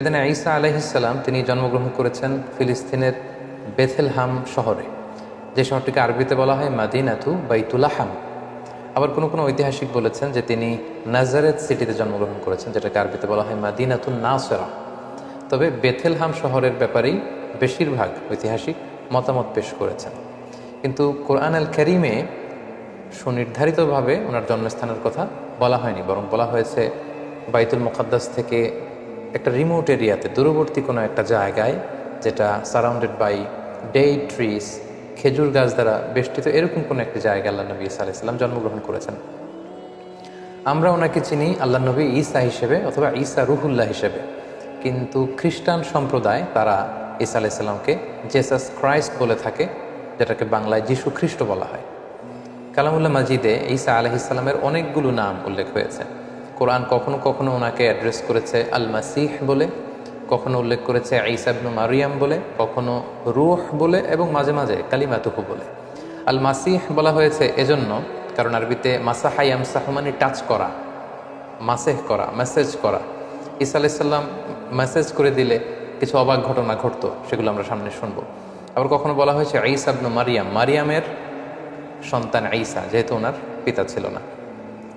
সেদিন ঈসা আলাইহিসসালাম তিনি জন্মগ্রহণ করেছেন ফিলিস্তিনের বেথেলহাম শহরে, যে শহরটিকে আরবিতে বলা হয় মাদিনাতু বাইতুলাহাম। আবার কোনো কোনো ঐতিহাসিক বলেছেন যে তিনি নাজারেত সিটিতে জন্মগ্রহণ করেছেন, যেটাকে আরবিতে বলা হয় মাদিনাতুন নাসেরা। তবে বেথেলহাম শহরের ব্যাপারেই বেশিরভাগ ঐতিহাসিক মতামত পেশ করেছেন, কিন্তু কোরআন আল কারীমে সুনির্ধারিতভাবে ওনার জন্মস্থানের কথা বলা হয়নি, বরং বলা হয়েছে বাইতুল মুকাদ্দাস থেকে একটা রিমোট এরিয়াতে, দূরবর্তী কোনো একটা জায়গায়, যেটা সারাউন্ডেড বাই ডেট ট্রিজ, খেজুর গাছ দ্বারা বেষ্টিত, এরকম কোনো একটি জায়গায় আল্লাহ নবী ঈসা আলাইহিস সালাম জন্মগ্রহণ করেছেন। আমরা ওনাকে চিনি আল্লাহ নবী ঈসা হিসেবে অথবা ঈসা রুহুল্লাহ হিসেবে, কিন্তু খ্রিস্টান সম্প্রদায় তারা ঈসা আলাইহিস সালামকে জেসাস ক্রাইস্ট বলে থাকে, যেটাকে বাংলায় যীশু খ্রিস্ট বলা হয়। কালামুল্লাহ মাজিদে ঈসা আলাইহিস সালামের অনেকগুলো নাম উল্লেখ হয়েছে। কোরআন কখনো কখনো ওনাকে অ্যাড্রেস করেছে আল মাসিহ বলে, কখনো উল্লেখ করেছে ঈসা ইবনে মারিয়াম বলে, কখনো রূহ বলে, এবং মাঝে মাঝে কালিমাতুহু বলে। আল মাসিহ বলা হয়েছে এজন্য কারণ আরবিতে মাসাহা ইয়ামসাহু মানে টাচ করা, মাসেহ করা, মেসেজ করা। ঈসা আলাইহিস সালাম মেসেজ করে দিলে কিছু অবাক ঘটনা ঘটতো, সেগুলো আমরা সামনে শুনবো। আবার কখনো বলা হয়েছে ঈসা ইবনে মারিয়াম, মারিয়ামের সন্তান ঈসা, যেহেতু ওনার পিতা ছিল না।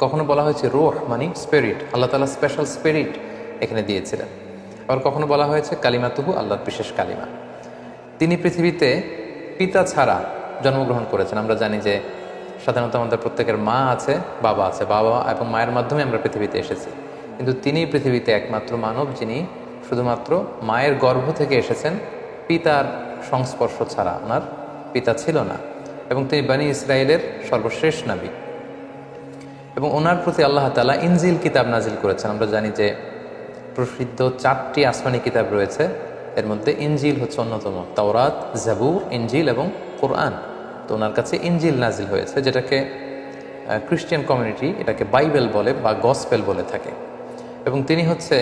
কখনো বলা হয়েছে রূহ মানে স্পিরিট, আল্লাহ তাআলা স্পেশাল স্পিরিট এখানে দিয়েছিলেন। আবার কখনো বলা হয়েছে কালিমাতুহু, আল্লাহর বিশেষ কালিমা। তিনি পৃথিবীতে পিতা ছাড়া জন্মগ্রহণ করেছেন। আমরা জানি যে সাধারণত আমাদের প্রত্যেকের মা আছে, বাবা আছে, বাবা এবং মায়ের মাধ্যমে আমরা পৃথিবীতে এসেছি, কিন্তু তিনি পৃথিবীতে একমাত্র মানব যিনি শুধুমাত্র মায়ের গর্ভ থেকে এসেছেন, পিতার সংস্পর্শ ছাড়া। ওনার পিতা ছিল না, এবং তিনি বনী ইসরায়েলের সর্বশেষ নবী, এবং ওনার প্রতি আল্লাহ তাআলা ইনজিল কিতাব নাজিল করেছেন। আমরা জানি যে প্রসিদ্ধ 4টি আসমানি কিতাব রয়েছে, এর মধ্যে ইনজিল হচ্ছে অন্যতম। তাওরাত, জাবুর, ইনজিল এবং কোরআন। তো ওনার কাছে ইনজিল নাজিল হয়েছে, যেটাকে খ্রিস্টান কমিউনিটি এটাকে বাইবেল বলে বা গসপেল বলে থাকে। এবং তিনি হচ্ছে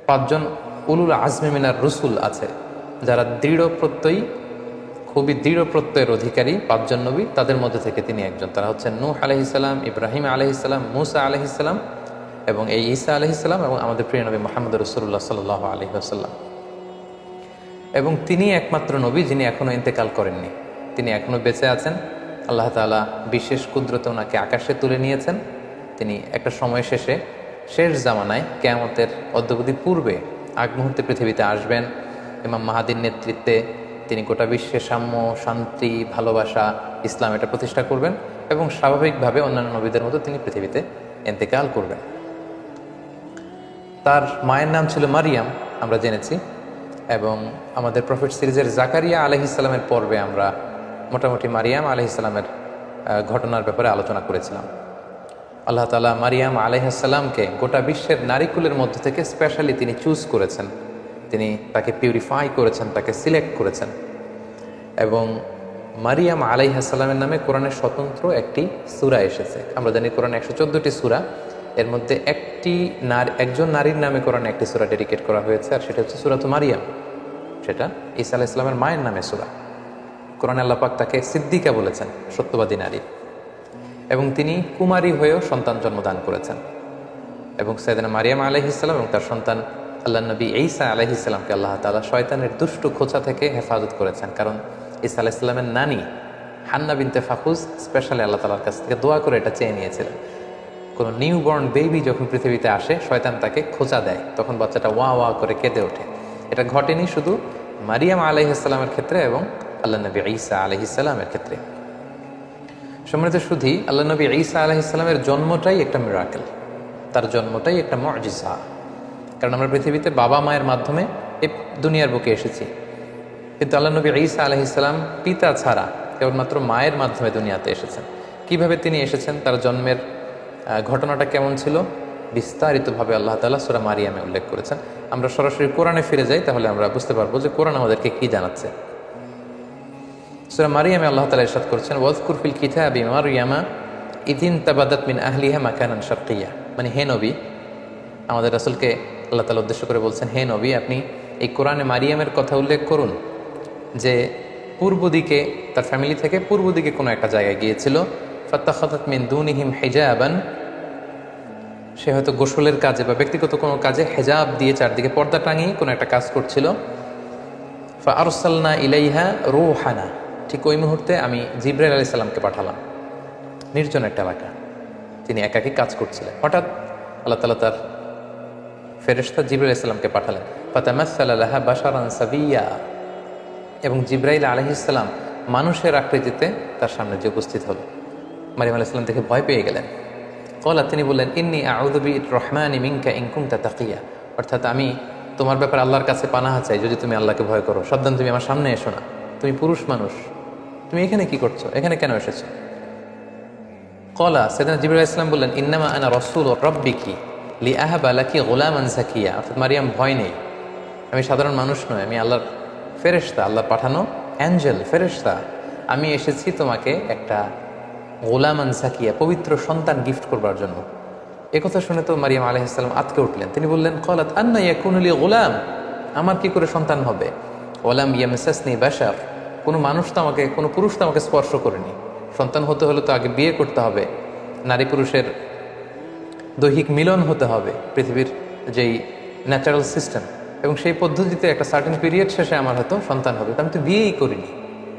5জন উলুল আজমে মিনার রসুল আছে, যারা খুবই দৃঢ় প্রত্যয়ের অধিকারী 5জন নবী, তাদের মধ্যে থেকে তিনি একজন। তারা হচ্ছেন নূহ আলাইহিস সালাম, ইব্রাহিম আলাইহিস সালাম, মূসা আলাইহিস সালাম, এবং এই ঈসা আলাইহিস সালাম, এবং আমাদের প্রিয় নবী মুহাম্মদ রাসূলুল্লাহ সাল্লাল্লাহু আলাইহি ওয়াসাল্লাম। এবং তিনি একমাত্র নবী যিনি এখনো ইন্তেকাল করেননি, তিনি এখনো বেঁচে আছেন। আল্লাহ তাআলা বিশেষ কুদরতে ওনাকে আকাশে তুলে নিয়েছেন। তিনি একটা সময় শেষ জামানায় কিয়ামতের অদ্যাবধি পূর্বে আগ মুহূর্তে পৃথিবীতে আসবেন। ইমাম মাহাদির নেতৃত্বে তিনি গোটা বিশ্বে সাম্য, শান্তি, ভালোবাসা, ইসলাম এটা প্রতিষ্ঠা করবেন, এবং স্বাভাবিকভাবে অন্যান্য নবীদের মতো তিনি পৃথিবীতে ইন্তেকাল করবেন। তার মায়ের নাম ছিল মারিয়াম, আমরা জেনেছি, এবং আমাদের প্রফেট সিরিজের জাকারিয়া আলাইহিস সালামের পর্বে আমরা মোটামুটি মারিয়াম আলাইহিস সালামের ঘটনার ব্যাপারে আলোচনা করেছিলাম। আল্লাহ তাআলা মারিয়াম আলাইহিস সালামকে গোটা বিশ্বের নারীকুলের মধ্য থেকে স্পেশালি তিনি চুজ করেছেন, তিনি তাকে পিউরিফাই করেছেন, তাকে সিলেক্ট করেছেন। এবং মারিয়াম আলাইহিস সালামের নামে কোরআনের স্বতন্ত্র একটি সূরা এসেছে। আমরা জানি কোরআনে 114টি সূরা, এর মধ্যে একজন নারীর নামে কোরআনে একটি সূরা ডেডিকেট করা হয়েছে, আর সেটা হচ্ছে সূরাতুল মারিয়াম, সেটা ঈসা আলাইহিস সালামের মায়ের নামে সূরা। কোরআনে আল্লাহ পাক তাকে সিদ্দিকা বলেছেন, সত্যবাদী নারী, এবং তিনি কুমারী হয়েও সন্তান জন্মদান করেছেন। এবং সাইয়েদানা মারিয়াম আলাইহিস সালাম এবং তার সন্তান আল্লাহ নবী ঈসা আলাইহিস সালামকে আল্লাহ তাআলা শয়তানের দুষ্টু খোঁচা থেকে হেফাজত করেছেন, কারণ ঈসা আলাইহিস সালামের নানি হান্না বিনতে ফাখুজ স্পেশালি আল্লাহ তাআলার কাছ থেকে দোয়া করে এটা চেয়ে নিয়েছিলেন। কোনো নিউবর্ন বেবি যখন পৃথিবীতে আসে, শয়তান তাকে খোঁচা দেয়, তখন বাচ্চাটা ওয়া ওয়া করে কেঁদে ওঠে। এটা ঘটেনি শুধু মারিয়াম আলাইহিস সালামের ক্ষেত্রে এবং আল্লাহ নবী ঈসা আলাইহিস সালামের ক্ষেত্রে। সম্মানিত সুধী, আল্লাহ নবী ঈসা আলাইহিস সালামের জন্মটাই একটা মিরাকেল, তার জন্মটাই একটা মুজিজা। কারণ আমরা পৃথিবীতে বাবা মায়ের মাধ্যমে এই দুনিয়ার বুকে এসেছি, কিন্তু আল্লাহ নবী ঈসা আলাইহিস সালাম পিতা ছাড়া কেবলমাত্র মায়ের মাধ্যমে দুনিয়াতে এসেছেন। কিভাবে তিনি এসেছেন, তার জন্মের ঘটনাটা কেমন ছিল, বিস্তারিতভাবে আল্লাহ তাআলা সূরা মারিয়ামে উল্লেখ করেছেন। আমরা সরাসরি কোরআনে ফিরে যাই, তাহলে আমরা বুঝতে পারবো যে কোরআন আমাদেরকে কি জানাচ্ছে। সূরা মারিয়ামে আল্লাহ তাআলা ইরশাদ করেছেন, ওয়াজকুর ফিল কিতাবি মারইয়ামা ইযিন তাবাদাত মিন আহলিহা মাকানান শারকিয়্যা। মানে হে নবী, আমাদের রাসূলকে আল্লাহ তাআলা উদ্দেশ্য করে বলছেন, হে নবী, আপনি এই কোরআনে মারিয়ামের কথা উল্লেখ করুন, যে পূর্ব দিকে তার ফ্যামিলি থেকে পূর্ব দিকে কোনো একটা জায়গায় গিয়েছিল। ফাত্তাখাযাত মিন দুনিহিম হিজাবান, সে হয়তো গোসলের কাজে বা ব্যক্তিগত কোনো কাজে হেজাব দিয়ে চারদিকে পর্দা টাঙিয়ে কোনো একটা কাজ করছিল। ফাআরসালনা ইলাইহা রূহানা, ঠিক ওই মুহূর্তে আমি জিবরাইল আলাইহিস সালামকে পাঠালাম। নির্জন একটা এলাকা, তিনি একাকী কাজ করছিলেন। হঠাৎ আল্লাহ তাআলা তার ফেরেশতা জিবরাইল আলাইহিস সালামকে পাঠালেন। ফাতামাসসালা লাহা বাশারান সাবিয়্যা, এবং জিবরাইল আলাইহিস সালাম মানুষের আকৃতিতে তার সামনে যে উপস্থিত হলো। মারিয়াম আলাইহিস সালাম দেখে ভয় পেয়ে গেলেন। ক্বালা, তিনি বললেন, ইন্নী আউযু বির-রাহমানি মিনকা ইন কুনতা তাকিয়া, অর্থাৎ আমি তোমার ব্যাপারে আল্লাহর কাছে পানাহা চাই যদি তুমি আল্লাহকে ভয় করো। সাবধান, তুমি আমার সামনে এসো না, তুমি পুরুষ মানুষ, তুমি এখানে কি করছো, এখানে কেন এসেছো? ক্বালা, সাইয়েদনা জিবরাইল আলাইহিস সালাম বললেন, ইন্নামা আনা রাসূলু রাব্বিকি লিআহাবা লাকি গুলামান যাকিয়া, অর্থাৎ মারিয়াম ভয় নেই, আমি সাধারণ মানুষ নই, আমি আল্লাহর ফেরেশতা, আল্লাহর পাঠানো অ্যাঞ্জেল, ফেরেশতা। আমি এসেছি তোমাকে একটা গোলামান জাকিয়া, পবিত্র সন্তান গিফট করবার জন্য। একথা শুনে তো মারিয়াম আলাইহিস সালাম আতকে উঠলেন। তিনি বললেন, ক্বালাত আন্না ইয়াকুনু লি গুলাম, আমার কি করে সন্তান হবে? ওয়ালাম ইয়ামসাসনি বাশার, কোনো মানুষ তো আমাকে, কোনো পুরুষ তো আমাকে স্পর্শ করেনি। সন্তান হতে হলে তো আগে বিয়ে করতে হবে, নারী পুরুষের দৈহিক মিলন হতে হবে, পৃথিবীর যেই ন্যাচারাল সিস্টেম, এবং সেই পদ্ধতিতে একটা সার্টেন পিরিয়ড শেষে আমার হয়তো সন্তান হবে। আমি তো বিয়েই করিনি,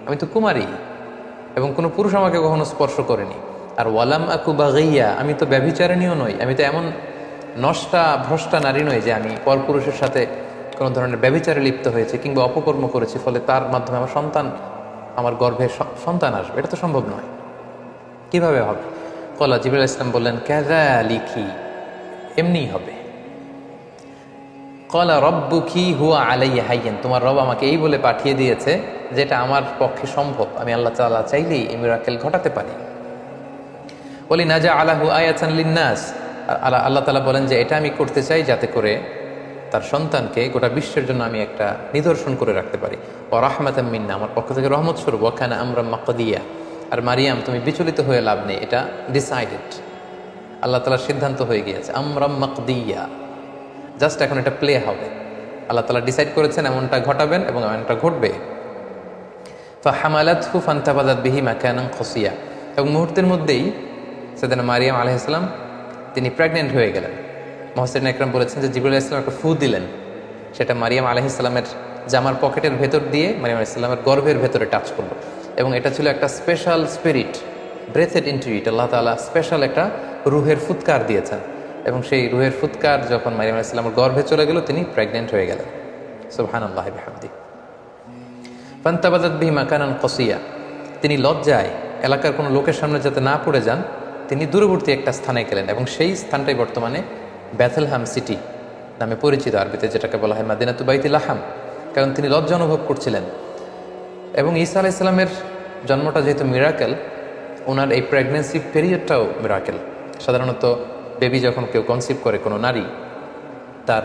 আমি তো কুমারী, এবং কোনো পুরুষ আমাকে কখনো স্পর্শ করেনি। আর ওয়ালাম আকু বাগিয়া, আমি তো ব্যভিচারিণীও নই, আমি তো এমন নষ্টা ভ্রষ্টা নারী নই যে আমি পরপুরুষের সাথে কোনো ধরনের ব্যভিচারে লিপ্ত হয়েছে কিংবা অপকর্ম করেছি, ফলে তার মাধ্যমে আমার সন্তান, আমার গর্ভে সন্তান আসবে, এটা তো সম্ভব নয়, কিভাবে হবে? ক্বালা, জিবরাইল আলাইহিস সালাম বললেন, কাযালিকি, এমনিই হবে। ক্বালা রাব্বুকি হুয়া আলাইয়া হাইয়্যান, তোমার রব আমাকে এই বলে পাঠিয়ে দিয়েছে যেটা আমার পক্ষে সম্ভব, আমি আল্লাহ তাআলা চাইলেই এই মিরাকেল ঘটাতে পারি। ওয়ালি নাজআলাহু আয়াতান লিন-নাস, আল্লাহ তাআলা বলেন যে এটা আমি করতে চাই যাতে করে তার সন্তানকে গোটা বিশ্বের জন্য আমি একটা নিদর্শন করে রাখতে পারি। ওয়া রাহমাতাম মিন্না, আমার পক্ষ থেকে রহমত স্বরূপ। ওয়া কানা আমরাম মাকদিয়া, আর মারিয়াম তুমি বিচলিত হয়ে লাভ নেই, এটা ডিসাইডেড, আল্লাহ তাআলার সিদ্ধান্ত হয়ে গিয়েছে। আমরাম মাকদিয়া, জাস্ট এখন এটা প্লে হবে, আল্লাহ তাআলা ডিসাইড করেছেন এমনটা ঘটাবেন এবং এমনটা ঘটবে। ফাহামালাতহু ফান্তাবাযাত বিহি মাকানান কসিয়া, এবং মুহূর্তের মধ্যেই সাইয়েদনা মারিয়াম আলাইহিস সালাম তিনি প্রেগনেন্ট হয়ে গেলেন। মুহাসসিরিন ইকরাম বলেছেন যে জিবরাইল আলাইহিস সালাম একটা ফু দিলেন, সেটা মারিয়াম আলাইহিস সালামের জামার পকেটের ভেতর দিয়ে মারিয়াম আলাইহিস সালামের গর্ভের ভেতরে টাচ করলো, এবং এটা ছিল একটা special spirit, breathed into it, Allah তাআলা স্পেশাল একটা রুহের ফুৎকার দিয়েছেন, এবং সেই রুহের ফুৎকার যখন মারিয়াম আলাইহিস সালামের গর্ভে চলে গেল, তিনি প্রেগনেন্ট হয়ে গেলেন। সুবহানাল্লাহি বিহামদিহি। ফান্তাবাযাত বিহি মাকানান কসিয়া, তিনি লজ্জায় এলাকার কোনো লোকের সামনে যাতে না পড়ে যান, তিনি দূরবর্তী একটা স্থানে গেলেন, এবং সেই স্থানটাই বর্তমানে বেথলেহেম সিটি নামে পরিচিত, আরবিতে যেটাকে বলা হয় মাদিনাতু বাইতুল লাহাম, কারণ তিনি লজ্জা অনুভব করছিলেন। এবং ঈসা আলাইহিস সালামের জন্মটা যেহেতু মিরাকেল, ওনার এই প্রেগনেন্সি পিরিয়ডটাও মিরাকেল। সাধারণত বেবি যখন কেউ কনসিভ করে কোনো নারী, তার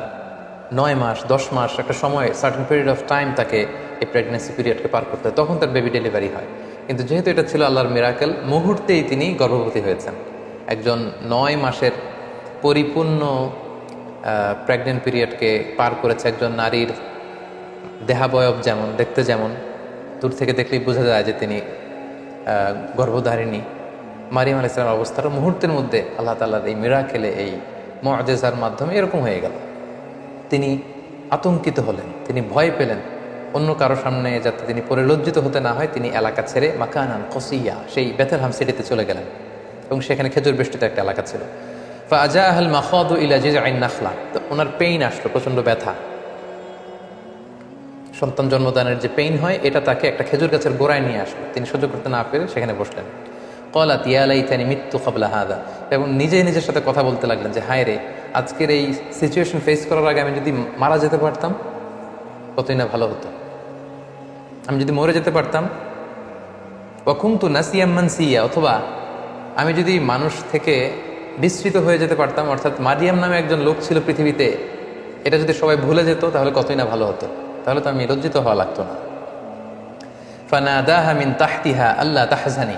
9 মাস 10 মাস একটা সময়, সার্টেন পিরিয়ড অফ টাইম তাকে এই প্রেগনেন্সি পিরিয়ডকে পার করতে হয়, তখন তার বেবি ডেলিভারি হয়। কিন্তু যেহেতু এটা ছিল আল্লাহর মিরাকেল, মুহূর্তেই তিনি গর্ভবতী হয়েছেন। একজন 9 মাসের পরিপূর্ণ প্রেগনেন্ট পিরিয়ডকে পার করেছে একজন নারীর দেহাবয়ব যেমন, দেখতে যেমন, দূর থেকে দেখলেই বোঝা যায় যে তিনি গর্ভধারিণী। মারিয়াম আলাইহিস সালামের অবস্থাটা মুহূর্তের মধ্যে আল্লাহ তাআলার এই মিরাকেলে, এই মুআজিজার মাধ্যমে এরকম হয়ে গেল। তিনি আতঙ্কিত হলেন, তিনি ভয় পেলেন, অন্য কারো সামনে যাতে তিনি পরে লজ্জিত হতে না হয়, তিনি এলাকা ছেড়ে মাকানান কসিয়া, সেই বেথলেহেম সিটিতে চলে গেলেন, এবং সেখানে খেজুর বেষ্টিত একটা এলাকা ছিল। ফাজাআহাল মাখাদু ইলা জিজআইন নাখলা, তো ওনার পেইন আসলো, প্রচণ্ড ব্যথা, সন্তান জন্মদানের যে পেইন হয়, এটা তাকে একটা খেজুর গাছের গোড়ায় নিয়ে আসলো। তিনি সহ্য করতে না পেরে সেখানে বসলেন। ক্বালাত ইয়া লাইতানি মিত্তু ক্বাবলা হাযা, এবং নিজের সাথে কথা বলতে লাগলেন যে হায় রে, আজকের এই সিচুয়েশন ফেস করার আগে আমি যদি মারা যেতে পারতাম কতই না ভালো হতো, আমি যদি মরে যেতে পারতাম। ওয়া কুনতু নাসিয়াম মানসিয়া, অথবা আমি যদি মানুষ থেকে বিস্মৃত হয়ে যেতে পারতাম, অর্থাৎ মারিয়াম নামে একজন লোক ছিল পৃথিবীতে, এটা যদি সবাই ভুলে যেত তাহলে কতই না ভালো হতো, তাহলে তো আমি লজ্জিত হওয়া লাগতো না। ফানাদাহা মিন তাহতিহা আল্লা তাহজানি,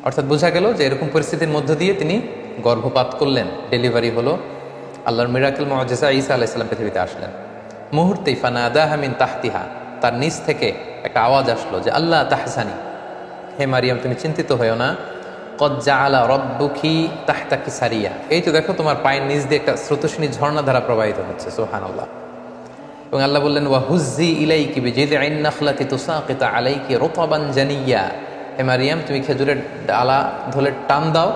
অর্থাৎ বোঝা গেল যে এরকম পরিস্থিতির মধ্য দিয়ে তিনি গর্ভপাত করলেন, ডেলিভারি হলো, আল্লাহর মিরাকেল মুআজিজা ঈসা আলাইহিস সালাম পৃথিবীতে আসলেন। মুহূর্তেই ফানাদাহা মিন তাহতিহা, তার নিচ থেকে একটা আওয়াজ আসলো যে আল্লাহ তাহজানি, হে মারিয়াম তুমি চিন্তিত হয়েও না। কদ জাআলা রাব্বুকি তাহতাকি সারিয়া, এই তো দেখো তোমার পায়ের নিচ দিয়ে একটা স্রোতস্বিনী ঝর্ণা ধারা প্রবাহিত হচ্ছে। সুবহানাল্লাহ। এবং আল্লাহ বললেন ওয়া হুজ্জি ইলাইকি বিজিযইন নাখলাতি তুসাকিত আলাইকি রুতাবান জানিয়া, হে মারিয়াম তুমি খেজুরের ডালা ধরে টান দাও,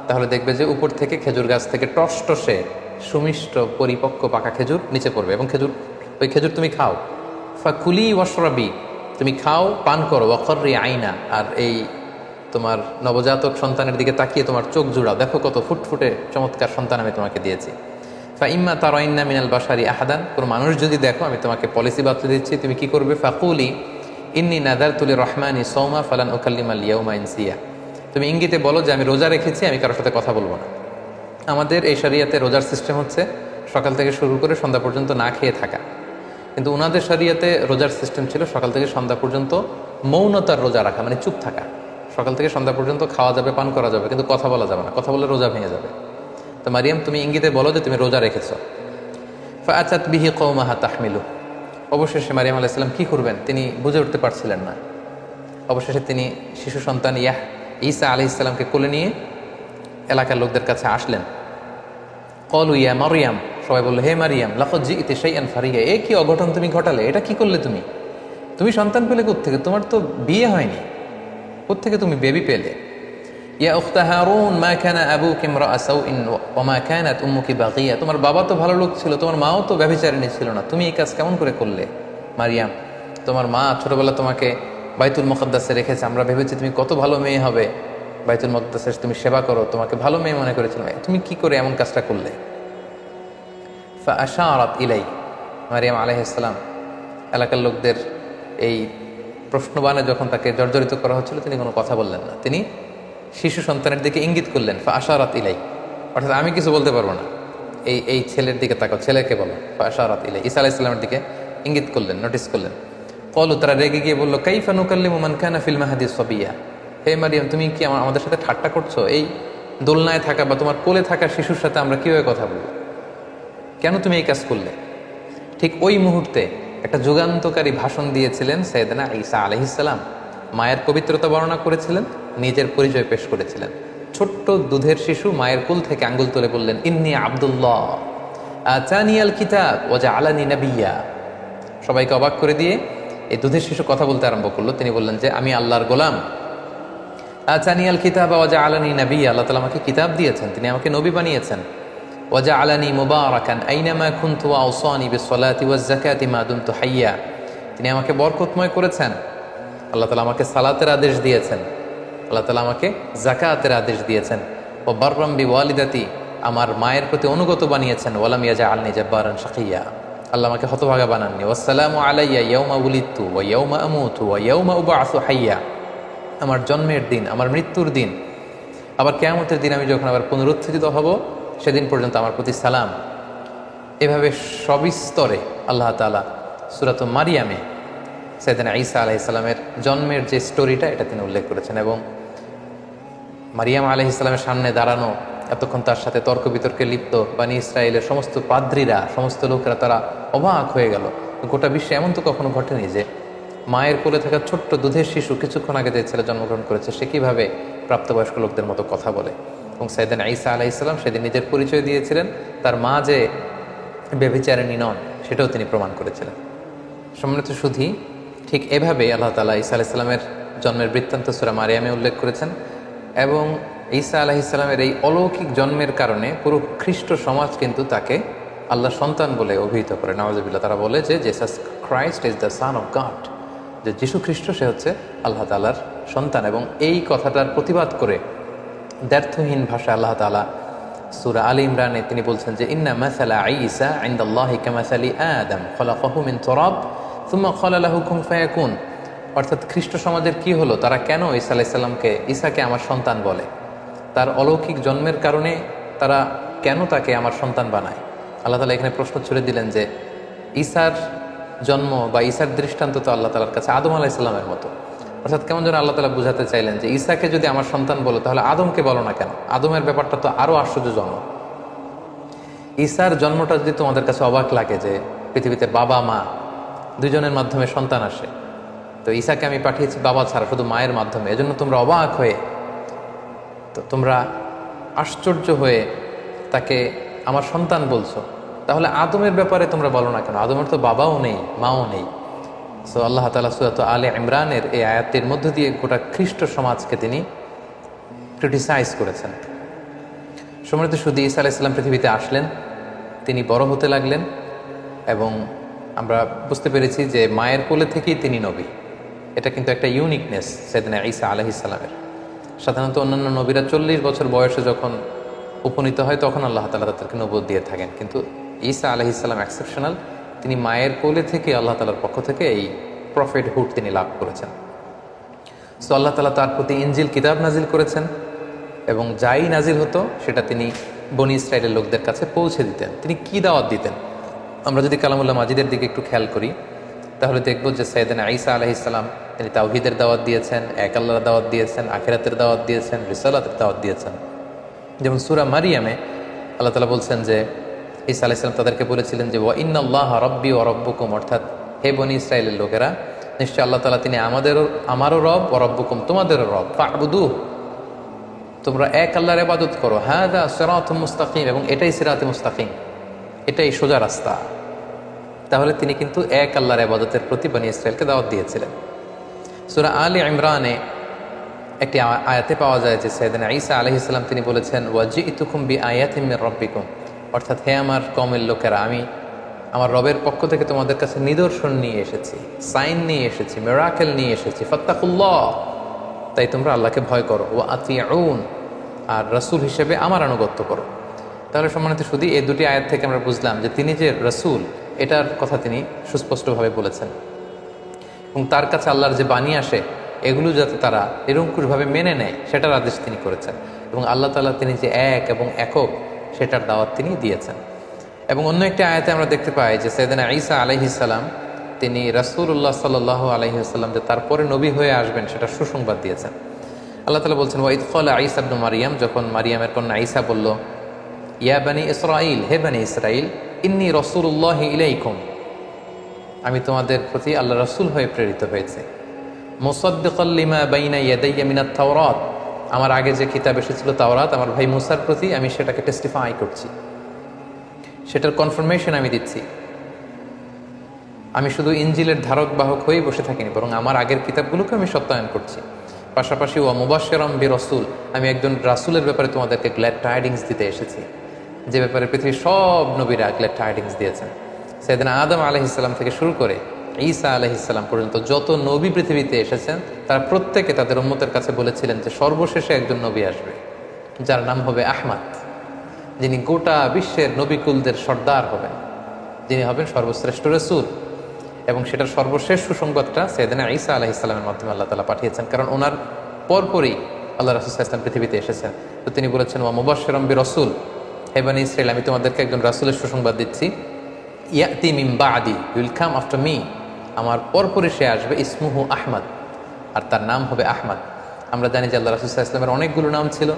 তাহলে দেখবে যে উপর থেকে খেজুর গাছ থেকে টসটসে সুমিষ্ট পরিপক্ক পাকা খেজুর নিচে পড়বে, এবং ওই খেজুর তুমি খাও। ফাকুলি ওয়াশরাবি, তুমি খাও পান করো, ওয়াকর্রি আইনা, আর এই তোমার নবজাতক সন্তানের দিকে তাকিয়ে তোমার চোখ জুড়াও, দেখো কত ফুটফুটে চমৎকার সন্তান আমি তোমাকে দিয়েছি। ফা ইম্মা তারাইন্না মিনাল বাশারি আহাদান, কোনো মানুষ যদি দেখো আমি তোমাকে পলিসি বাতলে দিচ্ছি, তুমি কি করবে? ফাকুলি ইন্নি নাদারতু লিররহমানি সাওমা ফালান উকাল্লিমাল ইয়াওমা ইনসিয়া, তুমি ইঙ্গিতে বলো যে আমি রোজা রেখেছি, আমি কারোর সাথে কথা বলবো না। আমাদের এই শরিয়াতে রোজার সিস্টেম হচ্ছে সকাল থেকে শুরু করে সন্ধ্যা পর্যন্ত না খেয়ে থাকা, কিন্তু ওনাদের শরিয়াতে রোজার সিস্টেম ছিল সকাল থেকে সন্ধ্যা পর্যন্ত মৌনতার রোজা রাখা, মানে চুপ থাকা। সকাল থেকে সন্ধ্যা পর্যন্ত খাওয়া যাবে, পান করা যাবে, কিন্তু কথা বলা যাবে না, কথা বললে রোজা ভেঙে যাবে। তো মারিয়াম তুমি ইঙ্গিতে বলো যে তুমি রোজা রেখেছো। ফাআতাত বিহি কওমাহা তাহমিলু, অবশেষে মারিয়াম আলাইহিস সালাম কি করবেন তিনি বুঝে উঠতে পারছিলেন না। অবশেষে তিনি শিশু সন্তান ঈসা আলাইহিস সালামকে কোলে নিয়ে এলাকার লোকদের কাছে আসলেন। ক্বালু ইয়া মারইয়াম, সবাই বলল হে মারিয়াম, লাকাদ জিইতি শাইআন ফারিয়া, এ কি অঘটন তুমি ঘটালে, এটা কি করলে তুমি? তুমি সন্তান পেলে কোত্থেকে? তোমার তো বিয়ে হয়নি, কোত্থেকে তুমি বেবি পেলে? ইয়া উখতা হারুন মা কানা আবুকি ইমরাআ সাউইন ওয়া মা কানাত উম্মুকি বাগিয়া, তোমার বাবা তো ভালো লোক ছিল, তোমার মাও তো ব্যভিচারিণী ছিল না, তুমি এই কাজ কেমন করে করলে? মারিয়াম, তোমার মা ছোটবেলা তোমাকে বাইতুল মুকদ্দাসে রেখেছে, আমরা ভেবেছি তুমি কত ভালো মেয়ে হবে, বাইতুল মুকদ্দাসে তুমি সেবা করো, তোমাকে ভালো মেয়ে মনে করেছিলাম, তুমি কি করে এমন কাজটা করলে? ফাআশারাত ইলাই, মারিয়াম আলাইহিস সালাম এলাকার লোকদের এই প্রশ্নবাণে যখন তাকে জর্জরিত করা হচ্ছিল তিনি কোনো কথা বললেন না, তিনি শিশু সন্তানের দিকে ইঙ্গিত করলেন। ফাআশারাত ইলাই, অর্থাৎ আমি কিছু বলতে পারবো না, এই ছেলের দিকে তাকাও, ছেলেকে বলো। ফাআশারাত ইলাই, ঈসা আলাইহিস সালামের দিকে ইঙ্গিত করলেন, নোটিস করলেন। ক্বালু, তারা রেগে গিয়ে বলল কাইফা নুকাল্লিমু মান কানা ফিল মাহদি সাবিয়া, হে মারিয়াম তুমি কি আমাদের সাথে ঠাট্টা করছো? এই দোলনায় থাকা বা তোমার কোলে থাকা শিশুর সাথে আমরা কিভাবে কথা বলবো? কেন তুমি এই কাজ করলে? ঠিক ওই মুহূর্তে একটা যুগান্তকারী ভাষণ দিয়েছিলেন সাইয়েদনা ঈসা আলাইহিস সালাম। মায়ের পবিত্রতা বর্ণনা করেছিলেন, নিজের পরিচয় পেশ করেছিলেন। ছোট্ট দুধের শিশু মায়ের কুল থেকে আঙ্গুল তুলে বললেন ইন্নী আব্দুল্লাহ আতানিয়াল কিতাব ওয়া জাআলানি নাবিয়্যা। সবাইকে অবাক করে দিয়ে এই দুধের শিশু কথা বলতে আরম্ভ করলো। তিনি বললেন যে আমি আল্লাহর গোলাম। আতানিয়াল কিতাব ওয়া জাআলানি নাবিয়্যা, আল্লাহ তাআলা আমাকে কিতাব দিয়েছেন, তিনি আমাকে নবী বানিয়েছেন। ওয়া জাআলানি মুবারাকান আইনামা কুনতু ওয়া আওসানি বিসসালাতি ওয়াজ যাকাতি মা দুমতু হাইয়্যা, তিনি আমাকে বরকতময় করেছেন। আল্লাহ তাআলা আমাকে সালাতের আদেশ দিয়েছেন, আল্লাহ তাআলা আমাকে যাকাতের আদেশ দিয়েছেন। ও বাররাম বিওয়ালিদাতি, আমার মায়ের প্রতি অনুগত বানিয়েছেন। ওয়ালাম ইয়াজআলনি জাব্বারান শাকিয়্যা, আল্লাহ আমাকে হতভাগা বানাননি। ওয়াসসালামু আলাইয়া ইয়াউমা উলিদতু ওয়া ইয়াউমা আমুতু ওয়া ইয়াউমা উবআসু হাইয়্যা, আমার জন্মের দিন, আমার মৃত্যুর দিন, আবার কিয়ামতের দিন আমি যখন আবার পুনরুত্থিত হব সেদিন পর্যন্ত আমার প্রতি সালাম। এভাবে সবিস্তরে আল্লাহ তাআলা সূরাত মারিয়ামে সাইয়েদনা ঈসা আলাইহিস সালামের জন্মের যে স্টোরিটা এটা তিনি উল্লেখ করেছেন। এবং মারিয়াম আলাইহিস সালামের সামনে দাঁড়ানো, এতক্ষণ তার সাথে তর্ক বিতর্কে লিপ্ত বানি ইসরায়েলের সমস্ত পাদ্রীরা, সমস্ত লোকেরা তারা অবাক হয়ে গেল। গোটা বিশ্বে এমন তো কখনো ঘটেনি যে মায়ের কোলে থাকা ছোট্ট দুধের শিশু কিছুক্ষণ আগে যে ছেলে জন্মগ্রহণ করেছে সে কীভাবে প্রাপ্তবয়স্ক লোকদের মতো কথা বলে। এবং সাইয়েদনা ঈসা আলাইহিস সালাম সেদিন নিজের পরিচয় দিয়েছিলেন, তার মা যে ব্যভিচারিণী নন সেটাও তিনি প্রমাণ করেছিলেন। সম্মানিত সুধী, ঠিক এভাবে আল্লাহ তাআলা ঈসা আলাইহিস সালামের জন্মের বৃত্তান্ত সূরা মারিয়ামে উল্লেখ করেছেন। এবং ঈসা আলাইহিস সালামের এই অলৌকিক জন্মের কারণে পুরো খ্রিস্ট সমাজ কিন্তু তাকে আল্লাহর সন্তান বলে অভিহিত করে। নাউযুবিল্লাহ, তারা বলে যে Jesus Christ is the son of god, যে যীশু খ্রিস্ট সে হচ্ছে আল্লাহ তাআলার সন্তান। এবং এই কথাটার প্রতিবাদ করে দ্ব্যর্থহীন ভাষায় আল্লাহ তাআলা সূরা আলী ইমরানে তিনি বলছেন যে ইন্না মাসালা ঈসা ইনদাল্লাহি কামাসালি আদম খলাকাহু মিন তুরাব সুম্মা ক্বালা লাহু কুন ফায়াকুন, অর্থাৎ খ্রিস্ট সমাজের কি হলো, তারা কেন ঈসা আলাইহিস সালামকে ঈসাকে আমার সন্তান বলে, তার অলৌকিক জন্মের কারণে তারা কেন তাকে আমার সন্তান বানায়। আল্লাহ তাআলা এখানে প্রশ্ন ছুড়ে দিলেন যে ঈসার জন্ম বা ঈসার দৃষ্টান্ত তো আল্লাহ তাআলার কাছে আদম আলাইহিস সালামের মতো। অর্থাৎ কেমন যেন আল্লাহ তাআলা বুঝাতে চাইলেন যে ঈসাকে যদি আমার সন্তান বলো তাহলে আদমকে বলো না কেন? আদমের ব্যাপারটা তো আরও আশ্চর্যজনক। ঈসার জন্মটা যদি তোমাদের কাছে অবাক লাগে যে পৃথিবীতে বাবা মা দুজনের মাধ্যমে সন্তান আসে, তো ঈসাকে আমি পাঠিয়েছি বাবা ছাড়া শুধু মায়ের মাধ্যমে, এজন্য তোমরা অবাক হয়ে তো তোমরা আশ্চর্য হয়ে তাকে আমার সন্তান বলছো, তাহলে আদমের ব্যাপারে তোমরা বলো না কেন? আদমের তো বাবাও নেই, মাও নেই। সো আল্লাহ তাআলা সূরা আলে ইমরানের এই আয়াতের মধ্য দিয়ে গোটা খ্রিস্ট সমাজকে তিনি ক্রিটিসাইজ করেছেন। সম্মানিত শুধু ঈসা আলাইহিস সালাম পৃথিবীতে আসলেন, তিনি বড় হতে লাগলেন এবং আমরা বুঝতে পেরেছি যে মায়ের কোলে থেকেই তিনি নবী। এটা কিন্তু একটা ইউনিকনেস সাইয়েদনা ঈসা আলাইহিস সালামের। সাধারণত অন্যান্য নবীরা 40 বছর বয়সে যখন উপনীত হয় তখন আল্লাহ তাআলা তাদেরকে নবুয়ত দিয়ে থাকেন, কিন্তু ঈসা আলাইহিস সালাম এক্সেপশনাল। তিনি মায়ের কোলে থেকে আল্লাহ তাআলার পক্ষ থেকে এই প্রফেটহুড তিনি লাভ করেছেন। সো আল্লাহ তাআলা তার প্রতি ইনজিল কিতাব নাজিল করেছেন এবং যাই নাজিল হতো সেটা তিনি বনি ইসরাইলের লোকদের কাছে পৌঁছে দিতেন। তিনি কি দাওয়াত দিতেন? আমরা যদি কালামুল্লাহ মাজিদের দিকে একটু খেয়াল করি তাহলে দেখব যে সাইয়েদনা ঈসা আলাইহিস সালাম তিনি তাওহীদের দাওয়াত দিয়েছেন, এক আল্লাহর দাওয়াত দিয়েছেন, আখিরাতের দাওয়াত দিয়েছেন, রিসালাতের দাওয়াত দিয়েছেন। যেমন সূরা মারিয়ামে আল্লাহ তাআলা বলছেন যে ঈসা আলাইহিস সালাম তাদেরকে বলেছিলেন যে ওয়া ইন্নাল্লাহা রাব্বি ওয়া রাব্বুকুম, অর্থাৎ হে বনি ইসরাইলের লোকেরা, নিশ্চয় আল্লাহ তাআলা তিনি আমারও রব, ওয়া রাব্বুকুম তোমাদেরও রব, ফা'বুদুহ তোমরা এক আল্লাহর ইবাদত করো, হাযা সিরাতুম মুস্তাকিম, এবং এটাই সিরাতে মুস্তাকিম, এটাই সোজা রাস্তা। তাহলে তিনি কিন্তু এক আল্লাহর ইবাদতের প্রতি বনি ইসরাইলকে দাওয়াত দিয়েছিলেন। সূরা আলে ইমরানে একটি আয়াতে পাওয়া যায় যে সাইয়েদনা ঈসা আলাইহিস সালাম তিনি বলেছেন ওয়াজিতুকুম বিআয়াতিম মির রাব্বিকুম, অর্থাৎ হে আমার কওমের লোকেরা, আমি আমার রবের পক্ষ থেকে তোমাদের কাছে নিদর্শন নিয়ে এসেছি, সাইন নিয়ে এসেছি, মিরাকেল নিয়ে এসেছি, ফাত্তাকুল্লাহ, তাই তোমরা আল্লাহকে ভয় করো, ওয়া আতিউন, আর রাসূল হিসেবে আমার আনুগত্য করো। তাহলে সম্মানিত শুধু এই দুটি আয়াত থেকে আমরা বুঝলাম যে তিনি যে রাসূল এটার কথা তিনি সুস্পষ্টভাবে বলেছেন এবং তার কাছে আল্লাহর যে বাণী আসে এগুলো যাতে তারা নিরঙ্কুশভাবে মেনে নেয় সেটার আদেশ তিনি করেছেন এবং আল্লাহ তাআলা তিনি যে এক এবং একক সেটার দাওয়াত তিনি দিয়েছেন। এবং অন্য একটি আয়াতে আমরা দেখতে পাই যে সাইয়েদনা ঈসা আলাইহিস সালাম তিনি রাসূলুল্লাহ সাল্লাল্লাহু আলাইহি ওয়াসাল্লাম যে তারপরে নবী হয়ে আসবেন সেটা সুসংবাদ দিয়েছেন। আল্লাহ তাআলা বলছেন ওয়া ইয ক্বালা ঈসা ইবনু মারইয়াম, যখন মারিয়ামের কন্যা ঈসা বলল ইয়া বানি ইসরাঈল, হে বানি ইসরাঈল, ইন্নী রাসূলুল্লাহি ইলাইকুম, আমি তোমাদের প্রতি আল্লাহ রাসূল হয়ে প্রেরিত হয়েছে, মুসাদ্দিকাল লিমা বাইনা ইয়াদাইয়া মিনাত তাওরাত, আমার আগে যে কিতাব এসেছিল তাওরাত আমার ভাই মুসার প্রতি আমি সেটাকে টেস্টিফাই করছি, সেটার কনফার্মেশন আমি দিচ্ছি। আমি শুধু ইনজিলের ধারক বাহক হয়েই বসে থাকিনি, বরং আমার আগের কিতাবগুলোকে আমি সত্যায়ন করছি। পাশাপাশি ওয়া মুবাশশিরাম বিরাসূল, আমি একজন রাসূলের ব্যাপারে তোমাদেরকে গ্ল্যাড টাইডিংস দিতে এসেছি, যে ব্যাপারে পৃথিবীর সব নবীরা গ্ল্যাড টাইডিংস দিয়েছেন। সাইয়েদনা আদম আলাইহিস সালাম থেকে শুরু করে ঈসা আলাইহিস সালাম পর্যন্ত যত নবী পৃথিবীতে এসেছেন তারা প্রত্যেকে তাদের উম্মতের কাছে বলেছিলেন যে সর্বশেষে একজন নবী আসবে যার নাম হবে আহমদ, যিনি গোটা বিশ্বের নবীকুলদের সর্দার হবেন, যিনি হবেন সর্বশ্রেষ্ঠ রাসূল। এবং সেটার সর্বশেষ সুসংবাদটা সাইয়েদনা ঈসা আলাইহিস সালামের মাধ্যমে আল্লাহ তাআলা পাঠিয়েছেন, কারণ ওনার পরপরই আল্লাহ রাসূল সাল্লাল্লাহু আলাইহি ওয়াসাল্লাম পৃথিবীতে এসেছেন। তো তিনি বলেছেন ওয়া মুবাশশিরাম বিরাসূল, হে বনি ইসরাঈল, আমি তোমাদেরকে একজন রাসূলের সুসংবাদ দিচ্ছি, ইয়াতি মিন বাদি, উইল কাম আফটার মি, আমার পরপরই সে আসবে, ইসমুহু আহমদ, আর তার নাম হবে আহমদ। আমরা জানি যে আল্লাহ রাসূল সাল্লাল্লাহু আলাইহি ওয়াসাল্লামের অনেকগুলো নাম ছিল,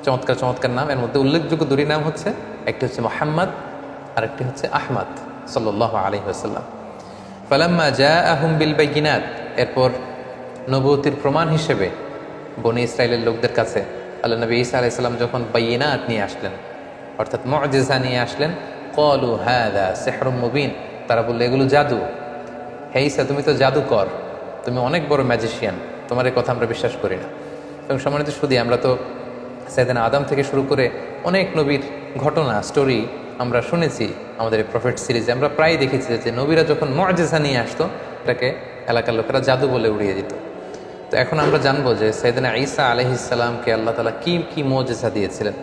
চমৎকার চমৎকার নাম। এর মধ্যে উল্লেখযোগ্য দুটি নাম হচ্ছে, একটি হচ্ছে মুহাম্মদ আর একটি হচ্ছে আহমদ সাল্লাল্লাহু আলাইহি ওয়াসাল্লাম। ফালাম্মা জাআহুম বিল বাইয়িনাত, এরপর নবুয়তির প্রমাণ হিসেবে বনি ইসরাইলের লোকদের কাছে আল্লাহ নবী ঈসা আলাইহিস সালাম যখন বাইয়িনাত নিয়ে আসলেন, অর্থাৎ মুআজিজা নিয়ে আসলেন, ক্বালু হাযা সিহরুম মুবিন, তারা বলল এগুলো জাদু, হে ঈসা তুমি তো জাদুকর, তুমি অনেক বড় ম্যাজিশিয়ান, তোমার এই কথা আমরা বিশ্বাস করি না। এবং সম্মানিত শুধু আমরা তো সাইয়েদনা আদম থেকে শুরু করে অনেক নবীর ঘটনা স্টোরি আমরা শুনেছি আমাদের এই প্রফেট সিরিজে। আমরা প্রায় দেখেছি যে নবীরা যখন মুআজিজা নিয়ে আসতো এটাকে এলাকার লোকেরা জাদু বলে উড়িয়ে দিত। তো এখন আমরা জানবো যে সাইয়েদনা ঈসা আলাইহিস সালামকে আল্লাহ তাআলা কি কি মুআজিজা দিয়েছিলেন।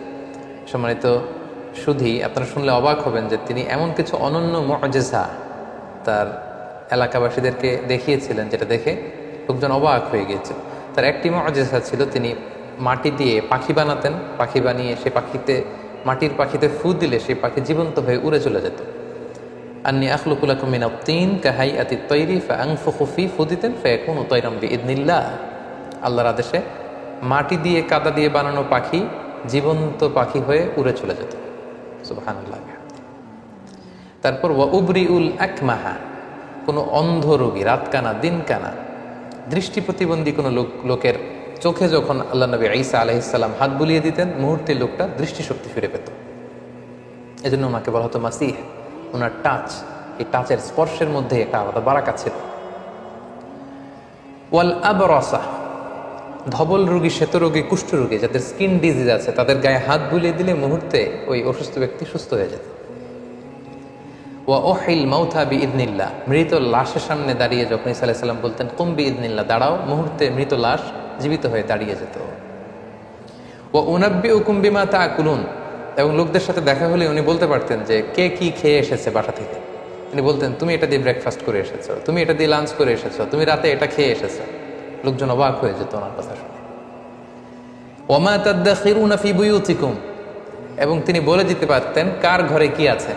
সম্মানিত শুধুই আপনারা শুনলে অবাক হবেন যে তিনি এমন কিছু অনন্য মুআজিজা তার এলাকাবাসীদেরকে দেখিয়েছিলেন যেটা দেখে লোকজন অবাক হয়ে গিয়েছিল। তার একটি মুআজিজা ছিল তিনি মাটি দিয়ে পাখি বানাতেন, পাখি বানিয়ে সে মাটির পাখিতে ফু দিলে সেই পাখি জীবন্ত হয়ে উড়ে চলে যেত। আন্নী আখলুকু লাকুম মিনাত তিন কাহাইয়াতিত তায়রি ফাআনফুখু ফি, ফু দিতেন ফায়াকুনু তায়রাম বিইذনিল্লাহ, আল্লাহর আদেশে মাটি দিয়ে কাদা দিয়ে বানানো পাখি জীবন্ত পাখি হয়ে উড়ে চলে যেত। সুবহানাল্লাহ। তারপর ওয়া উবরিউল আকমাহা, কোনো অন্ধ রোগী, রাতকানা দিনকানা দৃষ্টি প্রতিবন্ধী কোনো লোকের চোখে যখন আল্লাহ নবী ঈসা আলাইহিস সালাম হাত বুলিয়ে দিতেন, মুহূর্তে লোকটা দৃষ্টিশক্তি ফিরে পেত। এজন্য ওনাকে বলা হতো মাসিহ। ওনার টাচ, এই টাচের স্পর্শের মধ্যে একটা আলাদা বারাকা ছিল। ওয়াল আবরাসা, ধবল রোগী, শ্বেত রোগী, কুষ্ঠ রোগী, যাদের স্কিন ডিজিজ আছে, তাদের গায়ে হাত বুলিয়ে দিলে মুহূর্তে ওই অসুস্থ ব্যক্তি সুস্থ হয়ে যেত। ওয়া ওহিল মাউথা বিইذনিল্লাহ, মৃত লাশের সামনে দাঁড়িয়ে যখন ঈসা আলাইহিস সালাম বলতেন কুম বিইذনিল্লাহ, দাঁড়াও, মুহূর্তে মৃত লাশ জীবিত হয়ে দাঁড়িয়ে যেত। ওয়া উনাব্বিউকুম বিমা তাআকুলুন, এবং লোকদের সাথে দেখা হলে উনি বলতে পারতেন যে কে কি খেয়ে এসেছে বাসা থেকে। উনি বলতেন তুমি এটা দিয়ে ব্রেকফাস্ট করে এসেছো, তুমি এটা দিয়ে লাঞ্চ করে এসেছো, তুমি রাতে এটা খেয়ে এসেছো। লোকজন অবাক হয়ে যেত ওনার কথা শুনে। ওমা তাদাখিরুনা ফি বুয়ুতিকুম, এবং তিনি বলে দিতে পারতেন কার ঘরে কি আছে,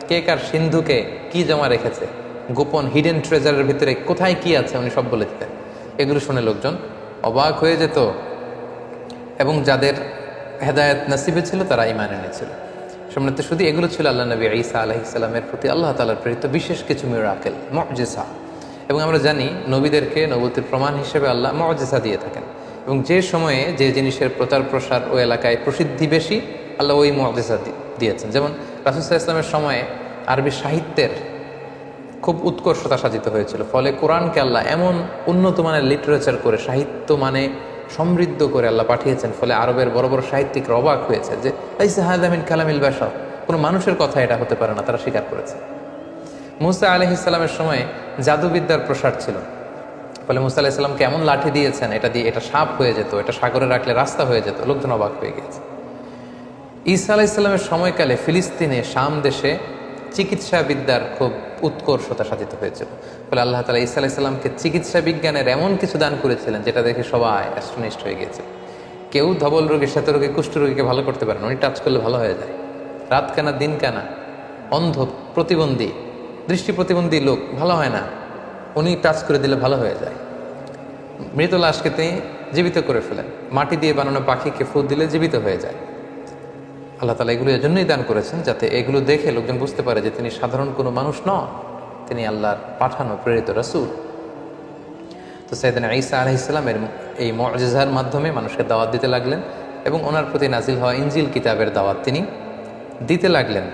কে কার সিন্ধুকে কি জমা রেখেছে, গোপন হিডেন ট্রেজারের ভিতরে কোথায় কি আছে উনি সব বলে দিতেন। এগুলো শুনে লোকজন অবাক হয়ে যেত, এবং যাদের হেদায়েত নসিবে ছিল তারা ঈমান এনেছিল। সম্মানিত শুধু এগুলো ছিল আল্লাহ নবী ঈসা আলাইহিস সালামের প্রতি আল্লাহ তাআলার প্রেরিত বিশেষ কিছু মিরাকেল, মুজিজা। এবং আমরা জানি নবীদেরকে নবুয়তের প্রমাণ হিসেবে আল্লাহ মুজিজা দিয়ে থাকেন, এবং যে সময়ে যে জিনিসের প্রচার প্রসার ওই এলাকায় প্রসিদ্ধি বেশি, আল্লাহ ওই মুজিজা দিয়েছেন। যেমন রাসূল সাল্লাল্লাহু আলাইহি ওয়াসাল্লামের সময়ে আরবি সাহিত্যের খুব উৎকর্ষতা সাজিত হয়েছিল, ফলে কোরআনকে আল্লাহ এমন উন্নত মানের লিটারেচার করে, সাহিত্য মানে সমৃদ্ধ করে আল্লাহ পাঠিয়েছেন, ফলে আরবের বড় বড় সাহিত্যিকরা অবাক হয়েছে যে লাইসা হাযা মিন কালামিল বাশার, কোনো মানুষের কথা এটা হতে পারে না, তারা স্বীকার করেছে। মুসা আলাইহিস সালামের সময় জাদুবিদ্যার প্রসার ছিল, ফলে মুসা আলাইহিস সালামকে এমন লাঠি দিয়েছেন, এটা দিয়ে এটা সাপ হয়ে যেত, এটা সাগরে রাখলে রাস্তা হয়ে যেত, লোকজন অবাক হয়ে গিয়েছে। ঈসা আলাইহিস সালামের সময়কালে ফিলিস্তিনে, শাম দেশে চিকিৎসা বিদ্যার খুব উৎকর্ষতা সাধিত হয়েছিল, ফলে আল্লাহ তাআলা ঈসা আলাইহিস সালামকে চিকিৎসা বিজ্ঞানের এমন কিছু দান করেছিলেন যেটা দেখে সবাই অ্যাস্টনিশড হয়ে গিয়েছে। কেউ ধবল রোগী, শ্বেত রোগী, কুষ্ঠ রোগীকে ভালো করতে পারেন, উনি টাচ করলে ভালো হয়ে যায়। রাত কানা, দিন কানা, অন্ধ, প্রতিবন্ধী, দৃষ্টি প্রতিবন্ধী লোক ভালো হয় না, উনি টাচ করে দিলে ভালো হয়ে যায়। মৃত লাশকে তিনি জীবিত করে ফেলেন, মাটি দিয়ে বানানো পাখিকে ফু দিলে জীবিত হয়ে যায়। আল্লাহ তাআলা এগুলো এজন্যই দান করেছেন যাতে এগুলো দেখে লোকজন বুঝতে পারে যে তিনি সাধারণ কোনো মানুষ নন, তিনি আল্লাহর পাঠানো প্রেরিত রাসূল। তো সাইয়েদনা ঈসা আলাইহিস সালামের এই মুজিজার মাধ্যমে মানুষকে দাওয়াত দিতে লাগলেন, এবং ওনার প্রতি নাজিল হওয়া ইনজিল কিতাবের দাওয়াত তিনি দিতে লাগলেন।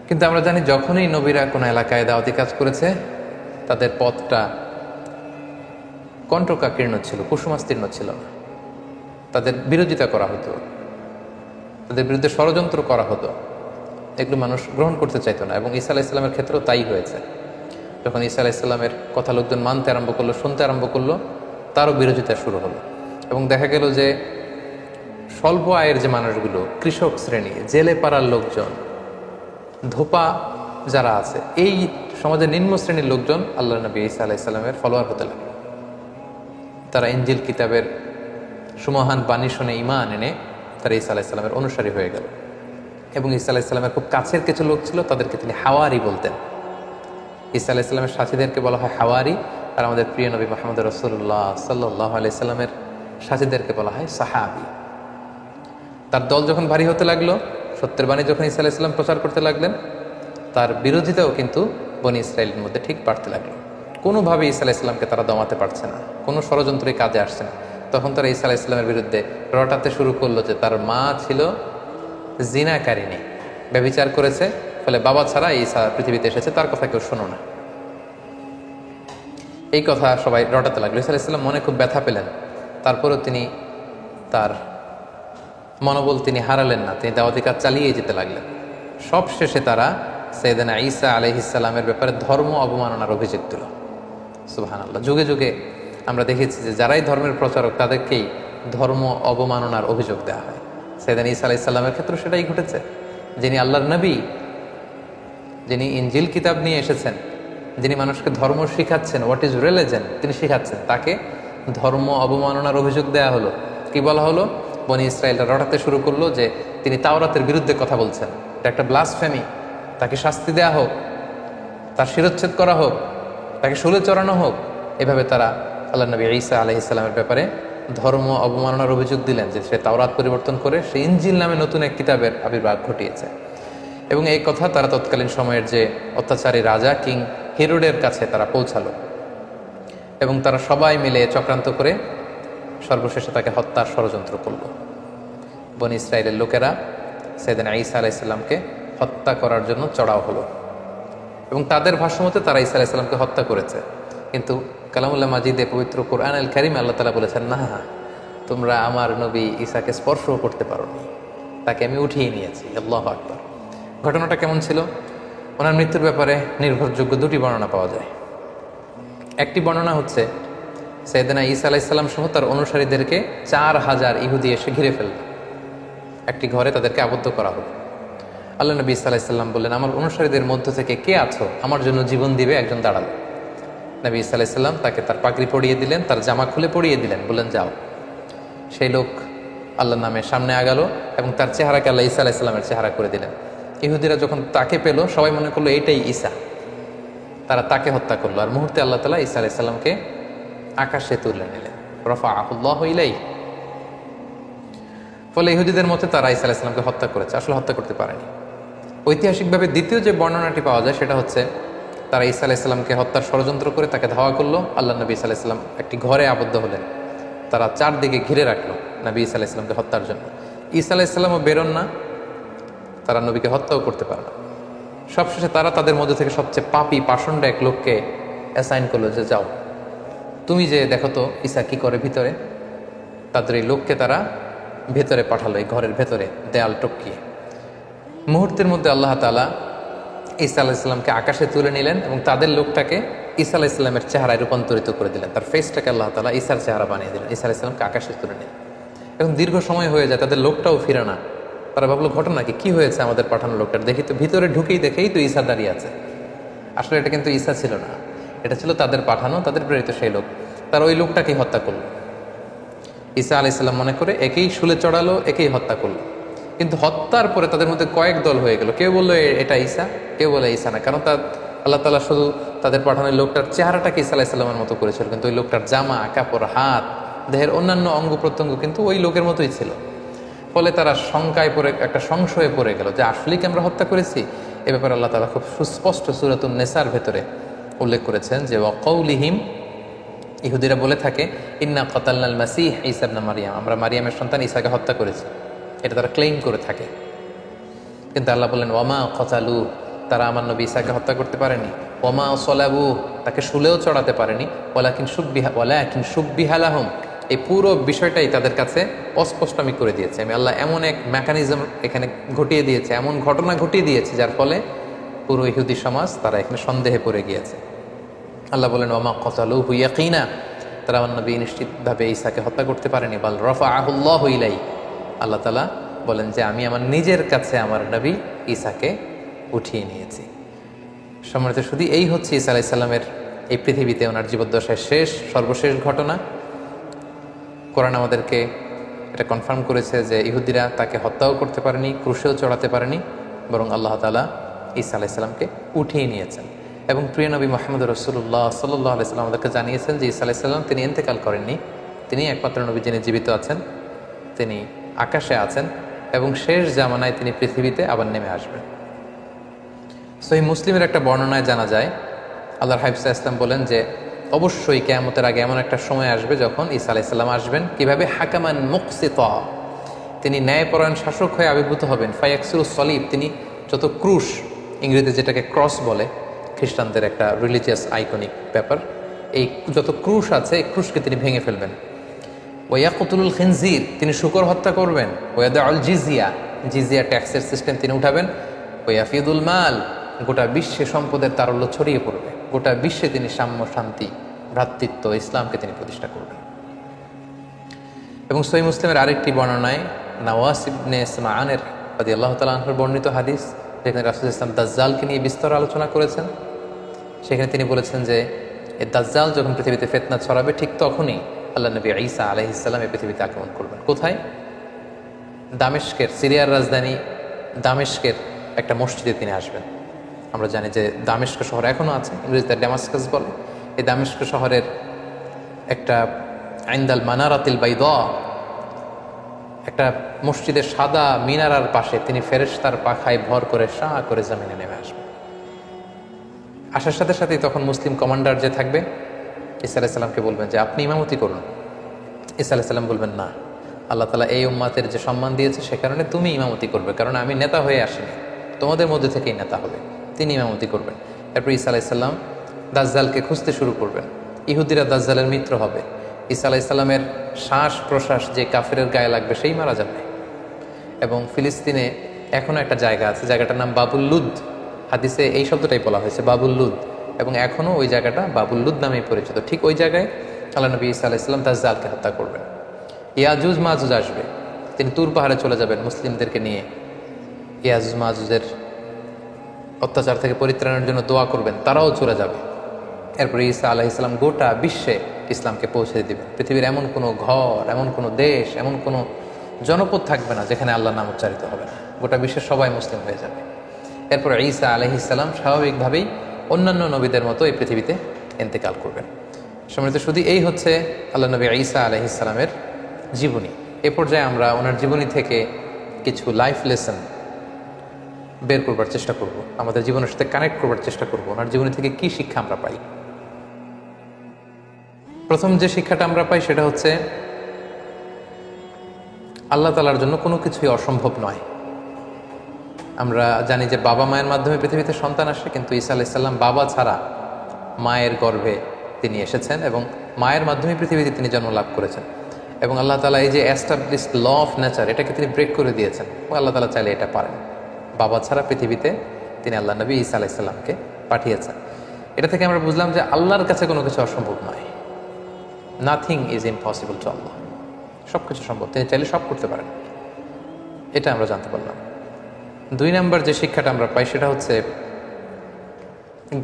কিন্তু আমরা জানি যখনই নবীরা কোনো এলাকায় দাওয়াতি কাজ করেছে, তাদের পথটা কণ্টকাকীর্ণ ছিল, কুসুমাস্তীর্ণ ছিল না, তাদের বিরোধিতা করা হতো, তাদের বিরুদ্ধে ষড়যন্ত্র করা হতো, এগুলো মানুষ গ্রহণ করতে চাইতো না। এবং ঈসা আলাইহিস সালামের ক্ষেত্রেও তাই হয়েছে। যখন ঈসা আলাইহিস সালামের কথা লোকজন মানতে আরম্ভ করলো, শুনতে আরম্ভ করলো, তারও বিরোধিতা শুরু হলো। এবং দেখা গেল যে স্বল্প আয়ের যে মানুষগুলো, কৃষক শ্রেণী, জেলে পাড়ার লোকজন, ধোপা যারা আছে, এই সমাজের নিম্ন শ্রেণীর লোকজন আল্লাহ নবী ঈসা আলাইহিস সালামের ফলোয়ার হতে লাগলো। তারা ইনজিল কিতাবের সুমহান বাণী শুনে ঈমান এনে তারা ঈসা আলাইহিস সালামের অনুসারী হয়ে গেল। এবং ঈসা আলাইহিস সালামের খুব কাছের কিছু লোক ছিল, তাদেরকে তিনি হাওয়ারি বলতেন। ঈসা আলাইহিস সালামের সাথীদেরকে বলা হয় হাওয়ারি, আর আমাদের প্রিয় নবী মুহাম্মদ রাসূলুল্লাহ সাল্লাল্লাহু আলাইহি সাল্লামের সাথীদেরকে বলা হয় সাহাবী। তার দল যখন ভারী হতে লাগলো, সত্যের বাণী যখন ঈসা আলাইহিস সালাম প্রচার করতে লাগলেন, তার বিরোধিতাও কিন্তু বনী ইসরায়েলের মধ্যে ঠিক বাড়তে লাগলো। কোনোভাবে ঈসা আলাইহিস সালামকে তারা দমাতে পারছে না, কোনো ষড়যন্ত্রই কাজে আসছে না। তখন তারা ঈসা আলাইহিস সালামের বিরুদ্ধে রটাতে শুরু করলো যে তার মা ছিল জিনাকারিনী, ব্যভিচার করেছে, ফলে বাবা ছাড়া ঈসা পৃথিবীতে এসেছে, তার কথা কেউ শোনো না। এই কথা সবাই রটাতে লাগলো। ঈসা আলাইহিস সালাম মনে খুব ব্যথা পেলেন, তারপরেও তিনি তার মনোবল তিনি হারালেন না, তিনি দাওয়াতি কাজ চালিয়ে যেতে লাগলেন। সব শেষে তারা সাইয়েদনা ঈসা আলাইহিস সালামের ব্যাপারে ধর্ম অবমাননার অভিযোগ দিল। সুবহানাল্লাহ। যুগে যুগে আমরা দেখেছি যে যারাই ধর্মের প্রচারক তাদেরকেই ধর্ম অবমাননার অভিযোগ দেওয়া হয়। সাইয়েদনা ঈসা আলাইহিস সালামের ক্ষেত্রে সেটাই ঘটেছে। যিনি আল্লাহর নবী, যিনি ইনজিল কিতাব নিয়ে এসেছেন, যিনি মানুষকে ধর্ম শিখাচ্ছেন, হোয়াট ইজ রিলিজন তিনি শিখাচ্ছেন, তাকে ধর্ম অবমাননার অভিযোগ দেওয়া হলো। কি বলা হলো? বনী ইসরায়েলরা রটাতে শুরু করলো যে তিনি তাওরাতের বিরুদ্ধে কথা বলছেন, এটা একটা ব্লাসফেমি, তাকে শাস্তি দেয়া হোক, তার শিরচ্ছেদ করা হোক, তাকে শুলে চড়ানো হোক। এভাবে তারা আল্লাহ নবী ঈসা আলাইহিস সালামের ব্যাপারে ধর্ম অবমাননার অভিযোগ দিলেন যে সে তাওরাত পরিবর্তন করে সে ইনজিল নামে নতুন এক কিতাবের আবির্ভাব ঘটিয়েছে। এবং এই কথা তারা তৎকালীন সময়ের যে অত্যাচারী রাজা কিং হেরোডের কাছে তারা পৌঁছালো, এবং তারা সবাই মিলে চক্রান্ত করে সর্বশেষে তাকে হত্যার ষড়যন্ত্র করল। বনী ইসরায়েলের লোকেরা সাইয়েদনা ঈসা আলাইহিস সালামকে হত্যা করার জন্য চড়াও হলো এবং তাদের ভাষ্যমতে তারা ঈসা আলাইহিস সালামকে হত্যা করেছে। কিন্তু কালামুল্লাহ মাজিদে পবিত্র কোরআন আল কারীমে আল্লাহ তাআলা বলেছেন, না, তোমরা আমার নবী ঈসাকে স্পর্শও করতে পারোনি, তাকে আমি উঠিয়ে নিয়েছি। আল্লাহু আকবার। ঘটনাটা কেমন ছিল? ওনার মৃত্যুর ব্যাপারে নির্ভরযোগ্য দুটি বর্ণনা পাওয়া যায়। একটি বর্ণনা হচ্ছে সাইয়েদনা ঈসা আলাইহিস সালাম সহ তার অনুসারীদেরকে 4000 ইহুদি এসে ঘিরে ফেলল, একটি ঘরে তাদেরকে আবদ্ধ করা হলো। আল্লাহ নবী ঈসা আলাইহিস সালাম বললেন, আমার অনুসারীদের মধ্য থেকে কে আছো আমার জন্য জীবন দিবে? একজন দাঁড়ালো। নবী ঈসা আলাইহিস সালাম তাকে তার পাগড়ি পরিয়ে দিলেন, তার জামা খুলে পরিয়ে দিলেন, বললেন যাও। সেই লোক আল্লাহর নামে সামনে আগালো এবং তার চেহারাকে আল্লাহ ঈসা আলাইহিস সালামের চেহারা করে দিলেন। ইহুদিরা যখন তাকে পেল সবাই মনে করলো এইটাই ঈসা, তারা তাকে হত্যা করলো। আর মুহূর্তে আল্লাহ তাআলা ঈসা আলাইহিস সালামকে আকাশে তুলে নিলেন, রাফাআহুল্লাহু ইলাইহি। ফলে ইহুদিদের মতে তারা ঈসা আলাইহিস সালামকে হত্যা করেছে, আসলে হত্যা করতে পারেনি। ঐতিহাসিকভাবে দ্বিতীয় যে বর্ণনাটি পাওয়া যায় সেটা হচ্ছে তারা ঈসা আলাইহিস সালামকে হত্যার ষড়যন্ত্র করে তাকে ধাওয়া করলো। আল্লাহ নবী ঈসা আলাইহিস সালাম একটি ঘরে আবদ্ধ হলেন, তারা চারদিকে ঘিরে রাখলো নবী ঈসা আলাইহিস সালামকে হত্যার জন্য। ঈসা আলাইহিস সালামও বেরোন না, তারা নবীকে হত্যাও করতে পারে না। সবশেষে তারা তাদের মধ্যে থেকে সবচেয়ে পাপী পাষণ্ড এক লোককে অ্যাসাইন করলো যে যাও তুমি যে দেখো তো ঈসা কি করে ভিতরে। তাদের এই লোককে তারা ভেতরে পাঠালো, এই ঘরের ভেতরে দেয়াল টপকিয়ে। মুহূর্তের মধ্যে আল্লাহ তাআলা ঈসা আলাইহিস সালামকে আকাশে তুলে নিলেন এবং তাদের লোকটাকে ঈসা আলাইহিস সালামের চেহারায় রূপান্তরিত করে দিলেন, তার ফেসটাকে আল্লাহ তাআলা ঈসার চেহারা বানিয়ে দিলেন। ঈসা আলাইহিস সালামকে আকাশে তুলে নিলেন। এখন দীর্ঘ সময় হয়ে যায়, তাদের লোকটাও ফিরে না। তারা ভাবলো ঘটনা কি হয়েছে আমাদের পাঠানো লোকটার, দেখি তো ভিতরে ঢুকেই দেখেই তো ঈসা দাঁড়িয়ে আছে। আসলে এটা কিন্তু ঈসা ছিল না, এটা ছিল তাদের পাঠানো, তাদের প্রেরিত সেই লোক। তারা ওই লোকটাকেই হত্যা করলো। ঈসা আলাইহিস সালাম মনে করে একেই শুলে চড়ালো, একেই হত্যা করলো। কিন্তু হত্যার পরে তাদের মধ্যে কয়েক দল হয়ে গেল, কেউ বললো এটা ঈসা, কেউ বলে ঈসা না। কারণ আল্লাহ তাআলা শুধু তাদের পাঠানো লোকটার চেহারাটাকে ঈসা আলাইহিস সালামের মতো করেছিল, কিন্তু ওই লোকটার জামা কাপড়, হাত, দেহের অন্যান্য অঙ্গ প্রত্যঙ্গ কিন্তু ওই লোকের মতোই ছিল। ফলে তারা শঙ্কায় পড়ে, একটা সংশয়ে পড়ে গেল যে আসলেই কি আমরা হত্যা করেছি। এ ব্যাপারে আল্লাহ তাআলা খুব সুস্পষ্ট সূরাতুন নিসার ভেতরে উল্লেখ করেছেন যে ওয়াকাউলিহিম, ইহুদিরা বলে থাকে ইন্না কাতালনাল মাসীহ ঈসা ইবনে মারইয়াম, আমরা মারিয়ামের সন্তান ঈসাকে হত্যা করেছি, এটা তারা ক্লেইম করে থাকে। কিন্তু আল্লাহ বললেন ওয়ামা কাতালু, তারা আমার নবী ঈসাকে হত্যা করতে পারেনি। ওয়ামা সলাবু, তাকে শুলেও চড়াতে পারেনি। ওয়ালাকিন শুব্বিহা লাহুম, এই পুরো বিষয়টাই তাদের কাছে অস্পষ্ট আমি করে দিয়েছি। আমি আল্লাহ এমন এক মেকানিজম এখানে ঘটিয়ে দিয়েছে, এমন ঘটনা ঘটিয়ে দিয়েছে যার ফলে পুরো ইহুদি সমাজ তারা এখানে সন্দেহে পড়ে গিয়েছে। আল্লাহ বলেন ওয়ামা কাতালুহু ইয়াকিনা, তারা আমার নবী নিশ্চিতভাবে ঈসাকে হত্যা করতে পারেনি। বাল রাফাআহুল্লাহু ইলাইহি, আল্লাহ তাআলা বলেন যে আমি আমার নিজের কাছে আমার নবী ঈসাকে উঠিয়ে নিয়েছি। সম্মানিত শুধু এই হচ্ছে ঈসা আলাইহিস সালামের এই পৃথিবীতে ওনার জীবদ্দশায় সর্বশেষ ঘটনা। কোরআন আমাদেরকে এটা কনফার্ম করেছে যে ইহুদিরা তাকে হত্যাও করতে পারেনি, ক্রুশেও চড়াতে পারেনি, বরং আল্লাহ তাআলা ঈসা আলাইহিস সালামকে উঠিয়ে নিয়েছেন। এবং প্রিয় নবী মুহাম্মদ রাসূলুল্লাহ সাল্লাল্লাহু আলাইহি ওয়াসাল্লাম আমাদেরকে জানিয়েছেন যে ঈসা আলাইহিস সালাম তিনি ইন্তেকাল করেননি, তিনি একমাত্র নবী যিনি জীবিত আছেন, তিনি আকাশে আছেন এবং শেষ জামানায় তিনি পৃথিবীতে আবার নেমে আসবেন। সহিহ মুসলিমের একটা বর্ণনায় জানা যায় আল্লাহর হাবিব সাল্লাল্লাহু আলাইহি ওয়াসাল্লাম বলেন যে অবশ্যই কিয়ামতের আগে এমন একটা সময় আসবে যখন ঈসা আলাইহিস সালাম আসবেন কিভাবে হাকামান মুকসিতা, তিনি ন্যায়পরায়ণ শাসক হয়ে আবির্ভূত হবেন। ফায়াকসুরুস সলিব, তিনি যত ক্রুশ, ইংরেজিতে যেটাকে ক্রস বলে, খ্রিস্টানদের একটা রিলিজিয়াস আইকনিক ব্যাপার, এই যত ক্রুশ আছে এই ক্রুশকে তিনি ভেঙে ফেলবেন। ওয়ায়াকতুলুল খিনজির, তিনি শূকর হত্যা করবেন। ওয়াদাউল জিজিয়া, জিজিয়া ট্যাক্সের সিস্টেম তিনি উঠাবেন। ওয়াফিদুল মাল, গোটা বিশ্বে সম্পদের তারল্য ছড়িয়ে পড়বে, গোটা বিশ্বে তিনি সাম্য, শান্তি, ভ্রাতৃত্ব, ইসলামকে তিনি প্রতিষ্ঠা করবেন। এবং সহিহ মুসলিমের আরেকটি বর্ণনায় নাওয়াস ইবনে সামআনের রাদিয়াল্লাহু তাআলা আনহুর বর্ণিত হাদিস, যেখানে রাসূল ইসলাম দাজ্জালকে নিয়ে বিস্তর আলোচনা করেছেন, সেখানে তিনি বলেছেন যে এই দাজ্জাল যখন পৃথিবীতে ফিতনা ছড়াবে ঠিক তখনই আল্লাহ নবী ঈসা আলাইহিস সালাম এই পৃথিবীতে আগমন করবেন। কোথায়? দামেস্কের, সিরিয়ার রাজধানী দামেস্কের একটা মসজিদে তিনি আসবেন। আমরা জানি যে দামেস্ক শহর এখনও আছে, ইংরেজিতে ড্যামাস্কাস বলে। এই দামেস্ক শহরের একটা আইন্দাল মানারাতিল বাইদা, একটা মসজিদের সাদা মিনারার পাশে তিনি ফেরেশতার পাখায় ভর করে শাহ করে জমিনে নেমে আসবেন। আসার সাথে সাথেই তখন মুসলিম কমান্ডার যে থাকবে ঈসা আলাইহিস সালামকে বলবেন যে আপনি ইমামতি করুন, ঈসা আলাইহিস সালাম বলবেন, না, আল্লাহ তাআলা এই উম্মাতের যে সম্মান দিয়েছে সে কারণে তুমি ইমামতি করবে, কারণ আমি নেতা হয়ে আসিনি, তোমাদের মধ্যে থেকেই নেতা হবে, তিনি ইমামতি করবেন। এরপর ঈসা আলাইহিস সালাম দাজ্জালকে খুঁজতে শুরু করবেন। ইহুদিরা দাজ্জালের মিত্র হবে। ঈসা আলাইহিস সালামের শ্বাস প্রশ্বাস যে কাফেরের গায়ে লাগবে সেই মারা যাবে। এবং ফিলিস্তিনে এখনও একটা জায়গা আছে, জায়গাটার নাম বাবুল লুদ। হাদিসে এই শব্দটাই বলা হয়েছে, বাবুল লুদ, এবং এখনও ওই জায়গাটা বাবুল লুদ নামেই পরিচিত। ঠিক ওই জায়গায় আল্লাহ নবী ঈসা আলাইহিস সালাম দাজ্জালকে হত্যা করবেন। ইয়াজুজ মাজুজ আসবে, তিনি তুর পাহাড়ে চলে যাবেন মুসলিমদেরকে নিয়ে, ইয়াজুজ মাজুজের অত্যাচার থেকে পরিত্রাণের জন্য দোয়া করবেন, তারাও চলে যাবে। এরপরে ঈসা আলাইহিস সালাম গোটা বিশ্বে ইসলামকে পৌঁছে দিবেন। পৃথিবীর এমন কোনো ঘর, এমন কোনো দেশ, এমন কোনো জনপদ থাকবে না যেখানে আল্লাহর নাম উচ্চারিত হবে না, গোটা বিশ্বের সবাই মুসলিম হয়ে যাবে। এরপর ঈসা আলাইহিস সালাম স্বাভাবিকভাবেই অন্যান্য নবীদের মতো এই পৃথিবীতে ইন্তেকাল করবেন। সম্মানিত শুধু এই হচ্ছে আল্লাহ নবী ঈসা আলাইহিস সালামের জীবনী। এ পর্যায়ে আমরা ওনার জীবনী থেকে কিছু লাইফ লেসন বের করবার চেষ্টা করব, আমাদের জীবনের সাথে কানেক্ট করবার চেষ্টা করব, ওনার জীবনী থেকে কি শিক্ষা আমরা পাই। প্রথম যে শিক্ষাটা আমরা পাই সেটা হচ্ছে আল্লাহ তাআলার জন্য কোনো কিছুই অসম্ভব নয়। আমরা জানি যে বাবা মায়ের মাধ্যমে পৃথিবীতে সন্তান আসে, কিন্তু ঈসা আলাইহিস সালাম বাবা ছাড়া মায়ের গর্ভে তিনি এসেছেন এবং মায়ের মাধ্যমে পৃথিবীতে তিনি জন্ম লাভ করেছেন। এবং আল্লাহ তাআলা এই যে এস্টাবলিশড ল অফ নেচার, এটাকে তিনি ব্রেক করে দিয়েছেন। আল্লাহ তাআলা চাইলে এটা পারেন, বাবা ছাড়া পৃথিবীতে তিনি আল্লাহ নবী ঈসা আলাইহিস সালামকে পাঠিয়েছেন। এটা থেকে আমরা বুঝলাম যে আল্লাহর কাছে কোনো কিছু অসম্ভব নয়। নাথিং ইজ ইম্পসিবল টু আল্লাহ, সব কিছু সম্ভব, তিনি চাইলে সব করতে পারেন, এটা আমরা জানতে পারলাম। 2 নম্বর যে শিক্ষাটা আমরা পাই সেটা হচ্ছে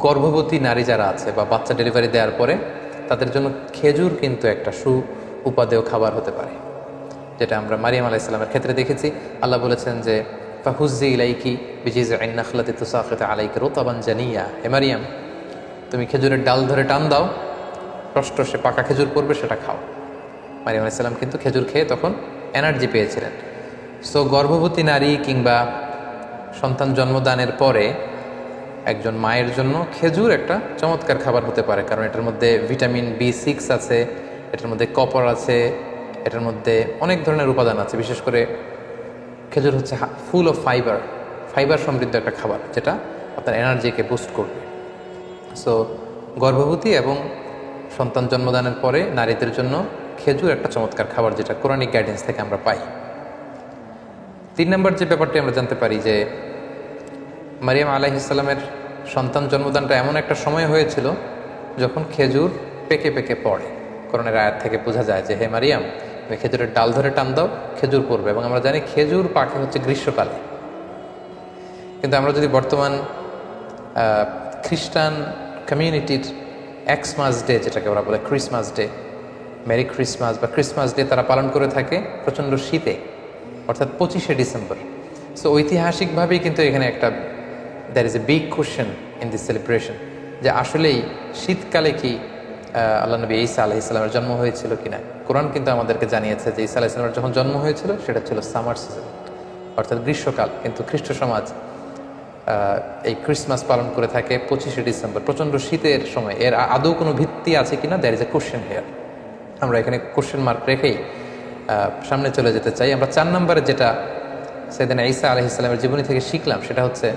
গর্ভবতী নারী যারা আছে বা বাচ্চা ডেলিভারি দেওয়ার পরে তাদের জন্য খেজুর কিন্তু একটা উপাদেয় খাবার হতে পারে, যেটা আমরা মারিয়াম আলাইহিস সালামের ক্ষেত্রে দেখেছি। আল্লাহ বলেছেন যে ফাহুজ্জি ইলাইকি বিজিযআইন নাখলাতি তুসাকিতু আলাইকা রুতাবান জানিয়া, হে মারিয়াম তুমি খেজুরের ডাল ধরে টান দাও, টসটসে পাকা খেজুর পড়বে, সেটা খাও। মারিয়াম আলাইহিস সালাম কিন্তু খেজুর খেয়ে তখন এনার্জি পেয়েছিলেন। সো গর্ভবতী নারী কিংবা সন্তান জন্মদানের পরে একজন মায়ের জন্য খেজুর একটা চমৎকার খাবার হতে পারে, কারণ এটার মধ্যে ভিটামিন B6 আছে, এটার মধ্যে কপার আছে, এটার মধ্যে অনেক ধরনের উপাদান আছে। বিশেষ করে খেজুর হচ্ছে ফুল অফ ফাইবার সমৃদ্ধ একটা খাবার, যেটা আপনার এনার্জিকে বুস্ট করবে। সো গর্ভবতী এবং সন্তান জন্মদানের পরে নারীদের জন্য খেজুর একটা চমৎকার খাবার, যেটা কোরআনিক গাইডেন্স থেকে আমরা পাই। 3 নম্বর যে ব্যাপারটি আমরা জানতে পারি যে মারিয়াম আলাইহিস সালামের সন্তান জন্মদানটা এমন একটা সময় হয়েছিল যখন খেজুর পেকে পেকে পড়ে। কোরআনের আয়াত থেকে বোঝা যায় যে হে মারিয়াম তুমি খেজুরের ডাল ধরে টান দাও, খেজুর পড়বে। এবং আমরা জানি খেজুর পাকে হচ্ছে গ্রীষ্মকালে, কিন্তু আমরা যদি বর্তমান খ্রিস্টান কমিউনিটির এক্সমাস ডে, যেটাকে ওরা বলে ক্রিসমাস ডে, মেরি ক্রিসমাস বা ক্রিসমাস ডে তারা পালন করে থাকে প্রচণ্ড শীতে, অর্থাৎ 25শে ডিসেম্বর। সো ঐতিহাসিকভাবেই কিন্তু এখানে একটা there is a big question in this celebration, যে আসলেই শীতকালে কি আল্লাহ নবী ঈসা আলাইহিস সালামের জন্ম হয়েছিল কিনা। কোরআন কিন্তু আমাদেরকে জানিয়েছে যে ঈসা আলাইহিস সালামের যখন জন্ম হয়েছিল সেটা ছিল সামার সিজন, অর্থাৎ গ্রীষ্মকাল। কিন্তু খ্রিস্ট সমাজ এই ক্রিসমাস পালন করে থাকে 25শে ডিসেম্বর, প্রচণ্ড শীতের সময়। এর আদৌ কোনো ভিত্তি আছে কিনা, there is a question here. আমরা এখানে কোয়েশ্চেন মার্ক রেখেই সামনে চলে যেতে চাই। আমরা 4 নম্বরে যেটা সাইয়েদনা ঈসা আলাইহিস সালামের জীবনী থেকে শিখলাম সেটা হচ্ছে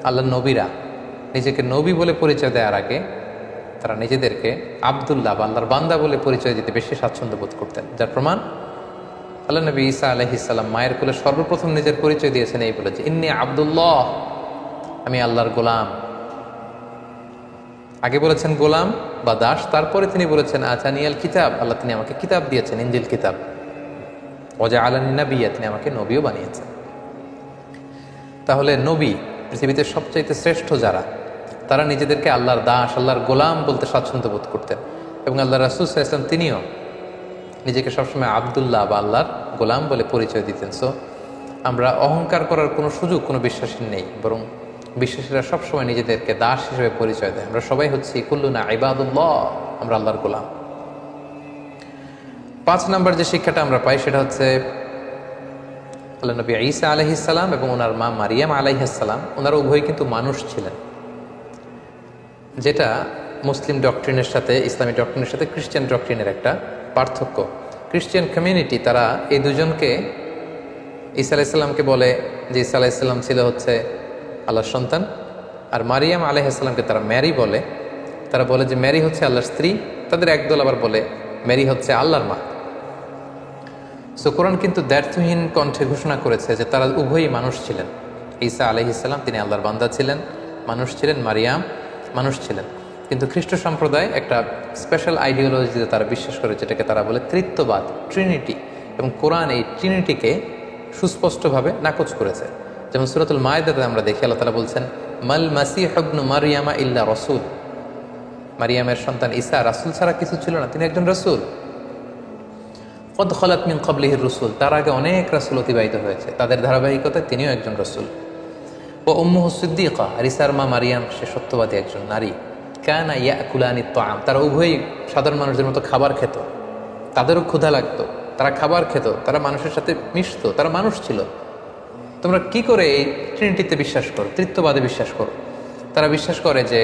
আল্লাহর নবীরা নিজেকে নবী বলে পরিচয় দেওয়ার আগে তারা নিজেদেরকে আব্দুল্লাহ বা আল্লাহর বান্দা বলে পরিচয় দিতে বেশি স্বাচ্ছন্দ্য বোধ করতেন। যার প্রমাণ আল্লাহ নবী ঈসা আলাইহিস সালাম মায়ের কোলে সর্বপ্রথম নিজের পরিচয় দিয়েছেন এই বলে যে ইন্নী আব্দুল্লাহ, আমি আল্লাহর গোলাম। আগে বলেছেন গোলাম বা দাস, তারপরে তিনি বলেছেন আতানিয়াল কিতাব, আল্লাহ তিনি আমাকে কিতাব দিয়েছেন, ইনজিল কিতাব। ওয়াজআলানি নাবিয়্যা, তিনি আমাকে নবীও বানিয়েছেন। তাহলে নবী পৃথিবীতে সবচাইতে শ্রেষ্ঠ যারা, তারা নিজেদেরকে আল্লাহর দাস, আল্লাহর গোলাম বলতে স্বাচ্ছন্দ্য বোধ করতেন। এবং আল্লাহ রাসূল সাল্লাল্লাহু আলাইহি ওয়াসাল্লাম তিনিও নিজেকে সবসময় আব্দুল্লাহ বা আল্লাহর গোলাম বলে পরিচয় দিতেন। সো আমরা অহংকার করার কোনো সুযোগ কোনো বিশ্বাসীর নেই, বরং বিশ্বাসীরা সবসময় নিজেদেরকে দাস হিসেবে পরিচয় দেয়। আমরা সবাই হচ্ছি কুল্লুনা ইবাদুল্লাহ, আমরা আল্লাহর গোলাম। 5 নম্বর যে শিক্ষাটা আমরা পাই সেটা হচ্ছে আল্লাহ নবী ঈসা আলাইহিস সালাম এবং ওনার মা মারিয়াম আলাইহিস সালাম, ওনারা উভয় কিন্তু মানুষ ছিলেন, যেটা মুসলিম ডক্ট্রিনের সাথে, ইসলামী ডক্ট্রিনের সাথে খ্রিস্টান ডক্ট্রিনের একটা পার্থক্য। ক্রিশ্চিয়ান কমিউনিটি তারা এই দুজনকে ঈসা আলাইহিসসালামকে বলে যে ঈসা আলাইহিসসালাম ছিল হচ্ছে আল্লাহর সন্তান, আর মারিয়াম আলাইহিসসালামকে তারা ম্যারি বলে। তারা বলে যে ম্যারি হচ্ছে আল্লাহর স্ত্রী। তাদের একদল আবার বলে ম্যারি হচ্ছে আল্লাহর মা। সো কোরআন কিন্তু দ্ব্যর্থহীন কণ্ঠে ঘোষণা করেছে যে তারা উভয়ই মানুষ ছিলেন। ঈসা আলাইহিসসালাম তিনি আল্লাহর বান্দা ছিলেন, মানুষ ছিলেন, মারিয়াম মানুষ ছিলেন। কিন্তু খ্রিস্ট সম্প্রদায় একটা স্পেশাল আইডিওলজিতে তারা বিশ্বাস করে, যেটাকে তারা বলে ত্রিত্ববাদ, ট্রিনিটি। এবং কোরআন এই ট্রিনিটিকে সুস্পষ্টভাবে নাকচ করেছে। যেমন সূরাতুল মায়েদাতে আমরা দেখি আল্লাহ তাআলা বলছেন, মাল মাসিহ ইবনু মারইয়ামা ইল্লা রাসূল, মারিয়ামের সন্তান ঈসা রাসূল ছাড়া কিছু ছিল না, তিনি একজন রাসূল। কদ খালাত মিন ক্বাবলিহির রাসূল, তার আগে অনেক রাসূল অতিবাহিত হয়েছে, তাদের ধারাবাহিকতায় তিনিও একজন রাসূল। ও উম্মুহু সিদ্দীকা, আর ঈসার মা মারিয়াম সে সত্যবাদী একজন নারী। কানা ইয়াকুলানিত তাআম, তারা উভয়ই সাধারণ মানুষদের মতো খাবার খেত, তাদেরও ক্ষুধা লাগতো, তারা খাবার খেত, তারা মানুষের সাথে মিশতো, তারা মানুষ ছিল। তোমরা কি করে এই ট্রিনিটিতে বিশ্বাস করো, ত্রিত্ববাদে বিশ্বাস করো? তারা বিশ্বাস করে যে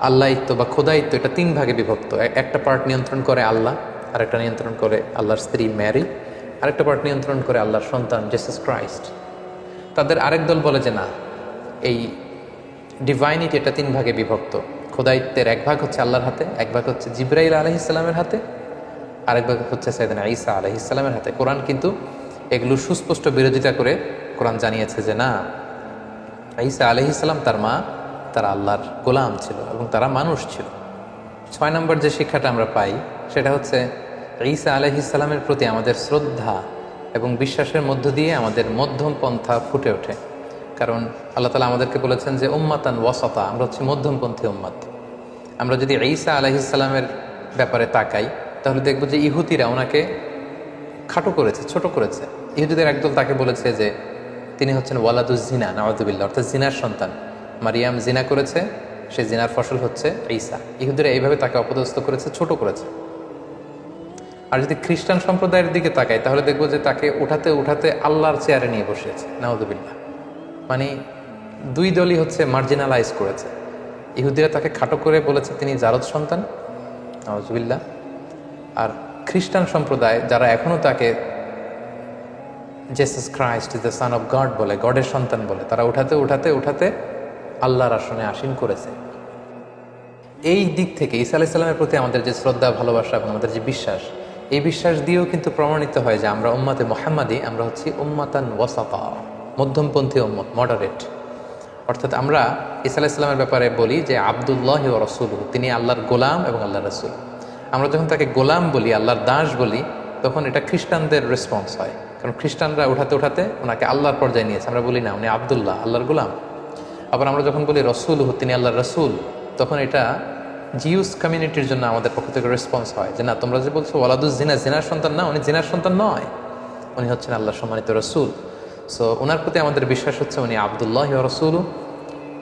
আল্লাহিত্ব বা খোদায়িত্ব এটা তিন ভাগে বিভক্ত। একটা পার্ট নিয়ন্ত্রণ করে আল্লাহ, আরেকটা নিয়ন্ত্রণ করে আল্লাহর স্ত্রী ম্যারি, আরেকটা পার্ট নিয়ন্ত্রণ করে আল্লাহর সন্তান জিসাস ক্রাইস্ট। তাদের আরেক দল বলে যে না, এই ডিভাইনিটি এটা তিন ভাগে বিভক্ত। খোদায়িত্বের এক ভাগ হচ্ছে আল্লাহর হাতে, এক ভাগ হচ্ছে জিবরাইল আলাইহিসসালামের হাতে, আরেক ভাগ হচ্ছে সাইয়েদনা ঈসা আলাইহিসসালামের হাতে। কোরআন কিন্তু এগুলো সুস্পষ্ট বিরোধিতা করে কোরআন জানিয়েছে যে না, ঈসা আলাইহিসসালাম তার মা তারা আল্লাহর গোলাম ছিল এবং তারা মানুষ ছিল। 6 নম্বর যে শিক্ষাটা আমরা পাই সেটা হচ্ছে ঈসা আলাইহিসসালামের প্রতি আমাদের শ্রদ্ধা এবং বিশ্বাসের মধ্য দিয়ে আমাদের মধ্যম পন্থা ফুটে ওঠে। কারণ আল্লাহ তাআলা আমাদেরকে বলেছেন যে উম্মাতান ওয়াসাতা, আমরা হচ্ছে মধ্যমপন্থী উম্মাত। আমরা যদি ঈসা আলাইহিসসালামের ব্যাপারে তাকাই তাহলে দেখব যে ইহুদিরা ওনাকে খাটো করেছে, ছোট করেছে। ইহুদিদের একদল তাকে বলেছে যে তিনি হচ্ছেন ওয়ালাদুজ জিনা, নাউযুবিল্লাহ, অর্থাৎ জিনার সন্তান। মারিয়াম জিনা করেছে, সে জিনার ফসল হচ্ছে ঈসা। ইহুদিরা এইভাবে তাকে অপদস্থ করেছে, ছোট করেছে। আর যদি খ্রিস্টান সম্প্রদায়ের দিকে তাকাই তাহলে দেখবো যে তাকে উঠাতে উঠাতে আল্লাহর চেয়ারে নিয়ে বসিয়েছে, নাউযুবিল্লাহ। মানে দুই দলই হচ্ছে মার্জিনালাইজ করেছে। ইহুদিরা তাকে খাটো করে বলেছে তিনি জারদ সন্তান, নাউযুবিল্লাহ। আর খ্রিস্টান সম্প্রদায় যারা এখনও তাকে Jesus Christ is the son of god বলে, গডের সন্তান বলে, তারা উঠাতে উঠাতে উঠাতে আল্লাহর আসনে আসীন করেছে। এই দিক থেকে ঈসা আলাইহিস সালামের প্রতি আমাদের যে শ্রদ্ধা, ভালোবাসা এবং আমাদের যে বিশ্বাস, এই বিশ্বাস দিয়েও কিন্তু প্রমাণিত হয় যে আমরা উম্মাতে মুহাম্মাদি, আমরা হচ্ছি উম্মাতান ওয়াসাতা, মধ্যমপন্থী উম্মত, মডারেট। অর্থাৎ আমরা ঈসা আলাইহিস সালামের ব্যাপারে বলি যে আব্দুল্লাহি ওয়া রাসূলুহু, তিনি আল্লাহর গোলাম এবং আল্লাহর রাসূল। আমরা যখন তাকে গোলাম বলি, আল্লাহর দাস বলি, তখন এটা খ্রিস্টানদের রেসপন্স হয়। কারণ খ্রিস্টানরা উঠাতে উঠাতে ওনাকে আল্লাহর পর্যায়ে নিয়েছে। আমরা বলি না উনি আব্দুল্লাহ, আল্লাহর গোলাম। আবার আমরা যখন বলি রসুলহু, তিনি আল্লাহর রসুল, তখন এটা জিউস কমিউনিটির জন্য আমাদের পক্ষ থেকে রেসপন্স হয় যে না, তোমরা যে বলছো ওয়ালাদুজ জিনা, জিনার সন্তান না, উনি জিনার সন্তান নয়, উনি হচ্ছেন আল্লাহর সম্মানিত রসুল। সো ওনার প্রতি আমাদের বিশ্বাস হচ্ছে উনি আব্দুল্লাহি ওয়া রাসূলুহু,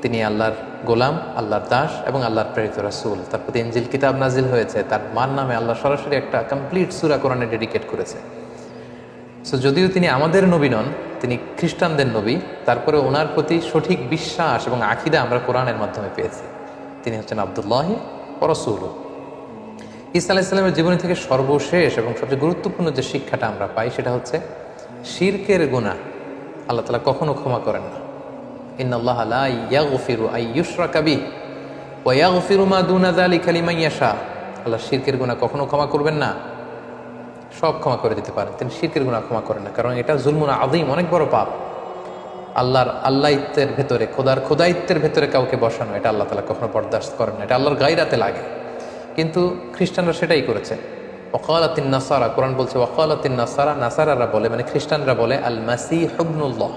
তিনি আল্লাহর গোলাম, আল্লাহর দাস এবং আল্লাহর প্রেরিত রাসূল। তার প্রতি ইনজিল কিতাব নাজিল হয়েছে, তার মার নামে আল্লাহ সরাসরি একটা কমপ্লিট সূরা কোরআনে ডেডিকেট করেছে। সো যদিও তিনি আমাদের নবী নন, তিনি খ্রিস্টানদের নবী, তারপরে ওনার প্রতি সঠিক বিশ্বাস এবং আকীদা আমরা কোরআনের মাধ্যমে পেয়েছি। তিনি হচ্ছেন আব্দুল্লাহি ওয়া রাসূলুহু। ঈসা আলাইহিস সালামের জীবনী থেকে সর্বশেষ এবং সবচেয়ে গুরুত্বপূর্ণ যে শিক্ষাটা আমরা পাই সেটা হচ্ছে শিরকের গুনাহ আল্লাহ তাআলা কখনো ক্ষমা করেন না। ইন্নাল্লাহা লা ইয়াগফিরু আন ইউশরাকা বিহি ওয়া ইয়াগফিরু মা দুনা যালিকা লিমান ইয়াশা। আল্লাহ শিরকের গুনাহ কখনো ক্ষমা করবেন না, সব ক্ষমা করে দিতে পারেন, তিনি শিরকের গুনাহ ক্ষমা করেন না। কারণ এটা জুলমুন আযীম, অনেক বড় পাপ। আল্লাহিত্বের ভেতরে, খোদাইত্বের ভেতরে কাউকে বসানো, এটা আল্লাহ তাআলা কখনো বরদাস্ত করেন না, এটা আল্লাহর গায়রাতে লাগে। কিন্তু খ্রিস্টানরা সেটাই করেছে। ওয়াকালাতিন নাসারা, কোরআন বলছে ওয়াকালাতিন নাসারা, নাসারারা বলে মানে খ্রিস্টানরা বলে আল মাসীহ ইবনুল্লাহ,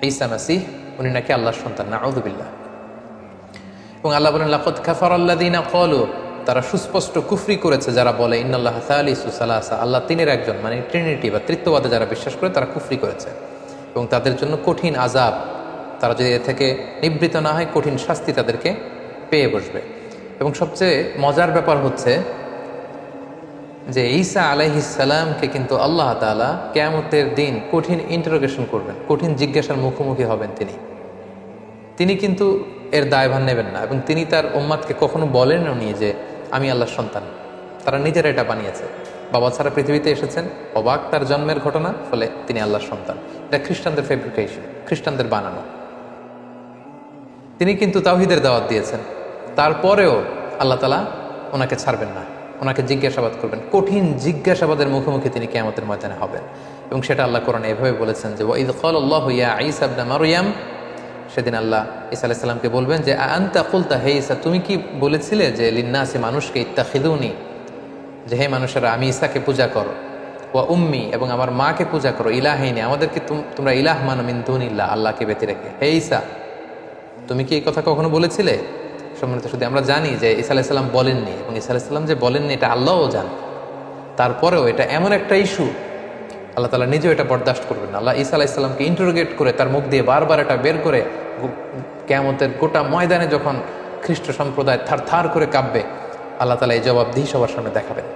ঈসা মাসীহ উনি নাকি আল্লাহর সন্তান, নাউযুবিল্লাহ। এবং আল্লাহ বলেন লাকাদ কাফারাল্লাযীনা ক্বালু, তারা সুস্পষ্ট কুফরি করেছে যারা বলে ইন্নাল্লাহা সালিসু সালাসা, আল্লাহ তিনের একজন, মানে ট্রিনিটি বা ত্রিত্ববাদে যারা বিশ্বাস করে তারা কুফরি করেছে। এবং তাদের জন্য কঠিন আযাব, তারা যদি এ থেকে নিবৃত না হয় কঠিন শাস্তি তাদেরকে পেয়ে বসবে। এবং সবচেয়ে মজার ব্যাপার হচ্ছে যে ঈসা আলাইহিস সালামকে কিন্তু আল্লাহ তাআলা কিয়ামতের দিন কঠিন ইন্টারোগেশন করবেন, কঠিন জিজ্ঞাসার মুখোমুখি হবেন। তিনি কিন্তু এর দায়ভার নেবেন না এবং তিনি তার উম্মাদকে কখনো বলেনও নি যে আমি আল্লাহর সন্তান। তারা নিজেরা এটা বানিয়েছে। বাবা ছাড়া পৃথিবীতে এসেছেন, অবাক তার জন্মের ঘটনা, ফলে তিনি আল্লাহর সন্তান। এটা খ্রিস্টানদের ফেব্রিকেশন, খ্রিস্টানদের বানানো। তিনি কিন্তু তাওহীদের দাওয়াত দিয়েছেন, তারপরেও আল্লাহ তাআলা ওনাকে ছাড়বেন না, ওনাকে জিজ্ঞাসাবাদ করবেন। কঠিন জিজ্ঞাসাবাদের মুখোমুখি তিনি কিয়ামতের ময়দানে হবেন। এবং সেটা আল্লাহ কোরআনে এভাবে বলেছেন যে ওয়াইদ ক্বালাল্লাহু ইয়া ঈসা ইবনে মারইয়াম, সেদিন আল্লাহ ঈসা আলাইহিস সালামকে বলবেন যে আনতা কুলতা, হে ঈসা তুমি কি বলেছিলে যে লিন্নাসি মানুষকে ইত্তাখিযুনি, যে হে মানুষেরা আমি ঈসাকে পূজা করো, ওয়া উম্মি এবং আমার মাকে পূজা করো, ইলাহাইনি আমাদেরকে তোমরা ইলাহ মানো মিন দুনিল্লাহ আল্লাহকে ব্যতি রেখে। হে ঈসা তুমি কি এই কথা কখনো বলেছিলে? সম্মানিত শুধু আমরা জানি যে ঈসা আলাইহিস সালাম বলেননি, এবং ঈসা আলাইহিস সালাম যে বলেননি এটা আল্লাহও জানেন। তারপরেও এটা এমন একটা ইস্যু, আল্লাহ তাআলা নিজেও এটা বরদাস্ত করবেন না। আল্লাহ ঈসা আলাইহিস সালামকে ইন্টারোগেট করে তার মুখ দিয়ে বারবার এটা বের করে কিয়ামতের গোটা ময়দানে যখন খ্রিস্ট সম্প্রদায় থার করে কাঁপবে, আল্লাহ তাআলা এই জবাবদিহি সবার সামনে দেখাবেন।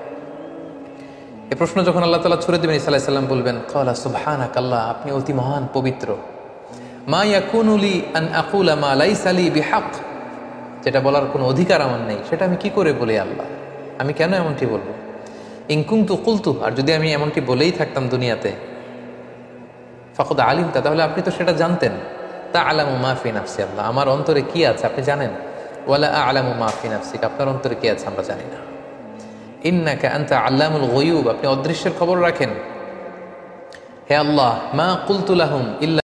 এই প্রশ্ন যখন আল্লাহ তাআলা ছুড়ে দেবেন, ঈসা আলাইহিস সালাম বলবেন ক্বালা সুবহানাকা, আল্লাহ আপনি অতি মহান পবিত্র। মা ইয়াকুনু লি আন আকুলা মা লাইসা লি বিহাক, যেটা বলার কোনো অধিকার আমার নেই সেটা আমি কি করে বলি আল্লাহ, আমি কেন এমনটি বলবো? ইন কুনতু কুলতু, আর যদি আমি এমনটি বলেই থাকতাম দুনিয়াতে, ফাকাদ আলিমতা, তাহলে আপনি তো সেটা জানতেন। তাআলামু মা ফি নাফসি, আল্লাহ আমার অন্তরে কি আছে আপনি জানেন। ওয়ালা আ'লামু মা ফি নাফসিক, আপনার অন্তরে কি আছে আমরা জানি না। ইন্নাকা আনতা আল্লামুল গুয়ুব, আপনি অদৃশ্যের খবর রাখেন। হে আল্লাহ, মা কুলতু লাহুম ইল্লা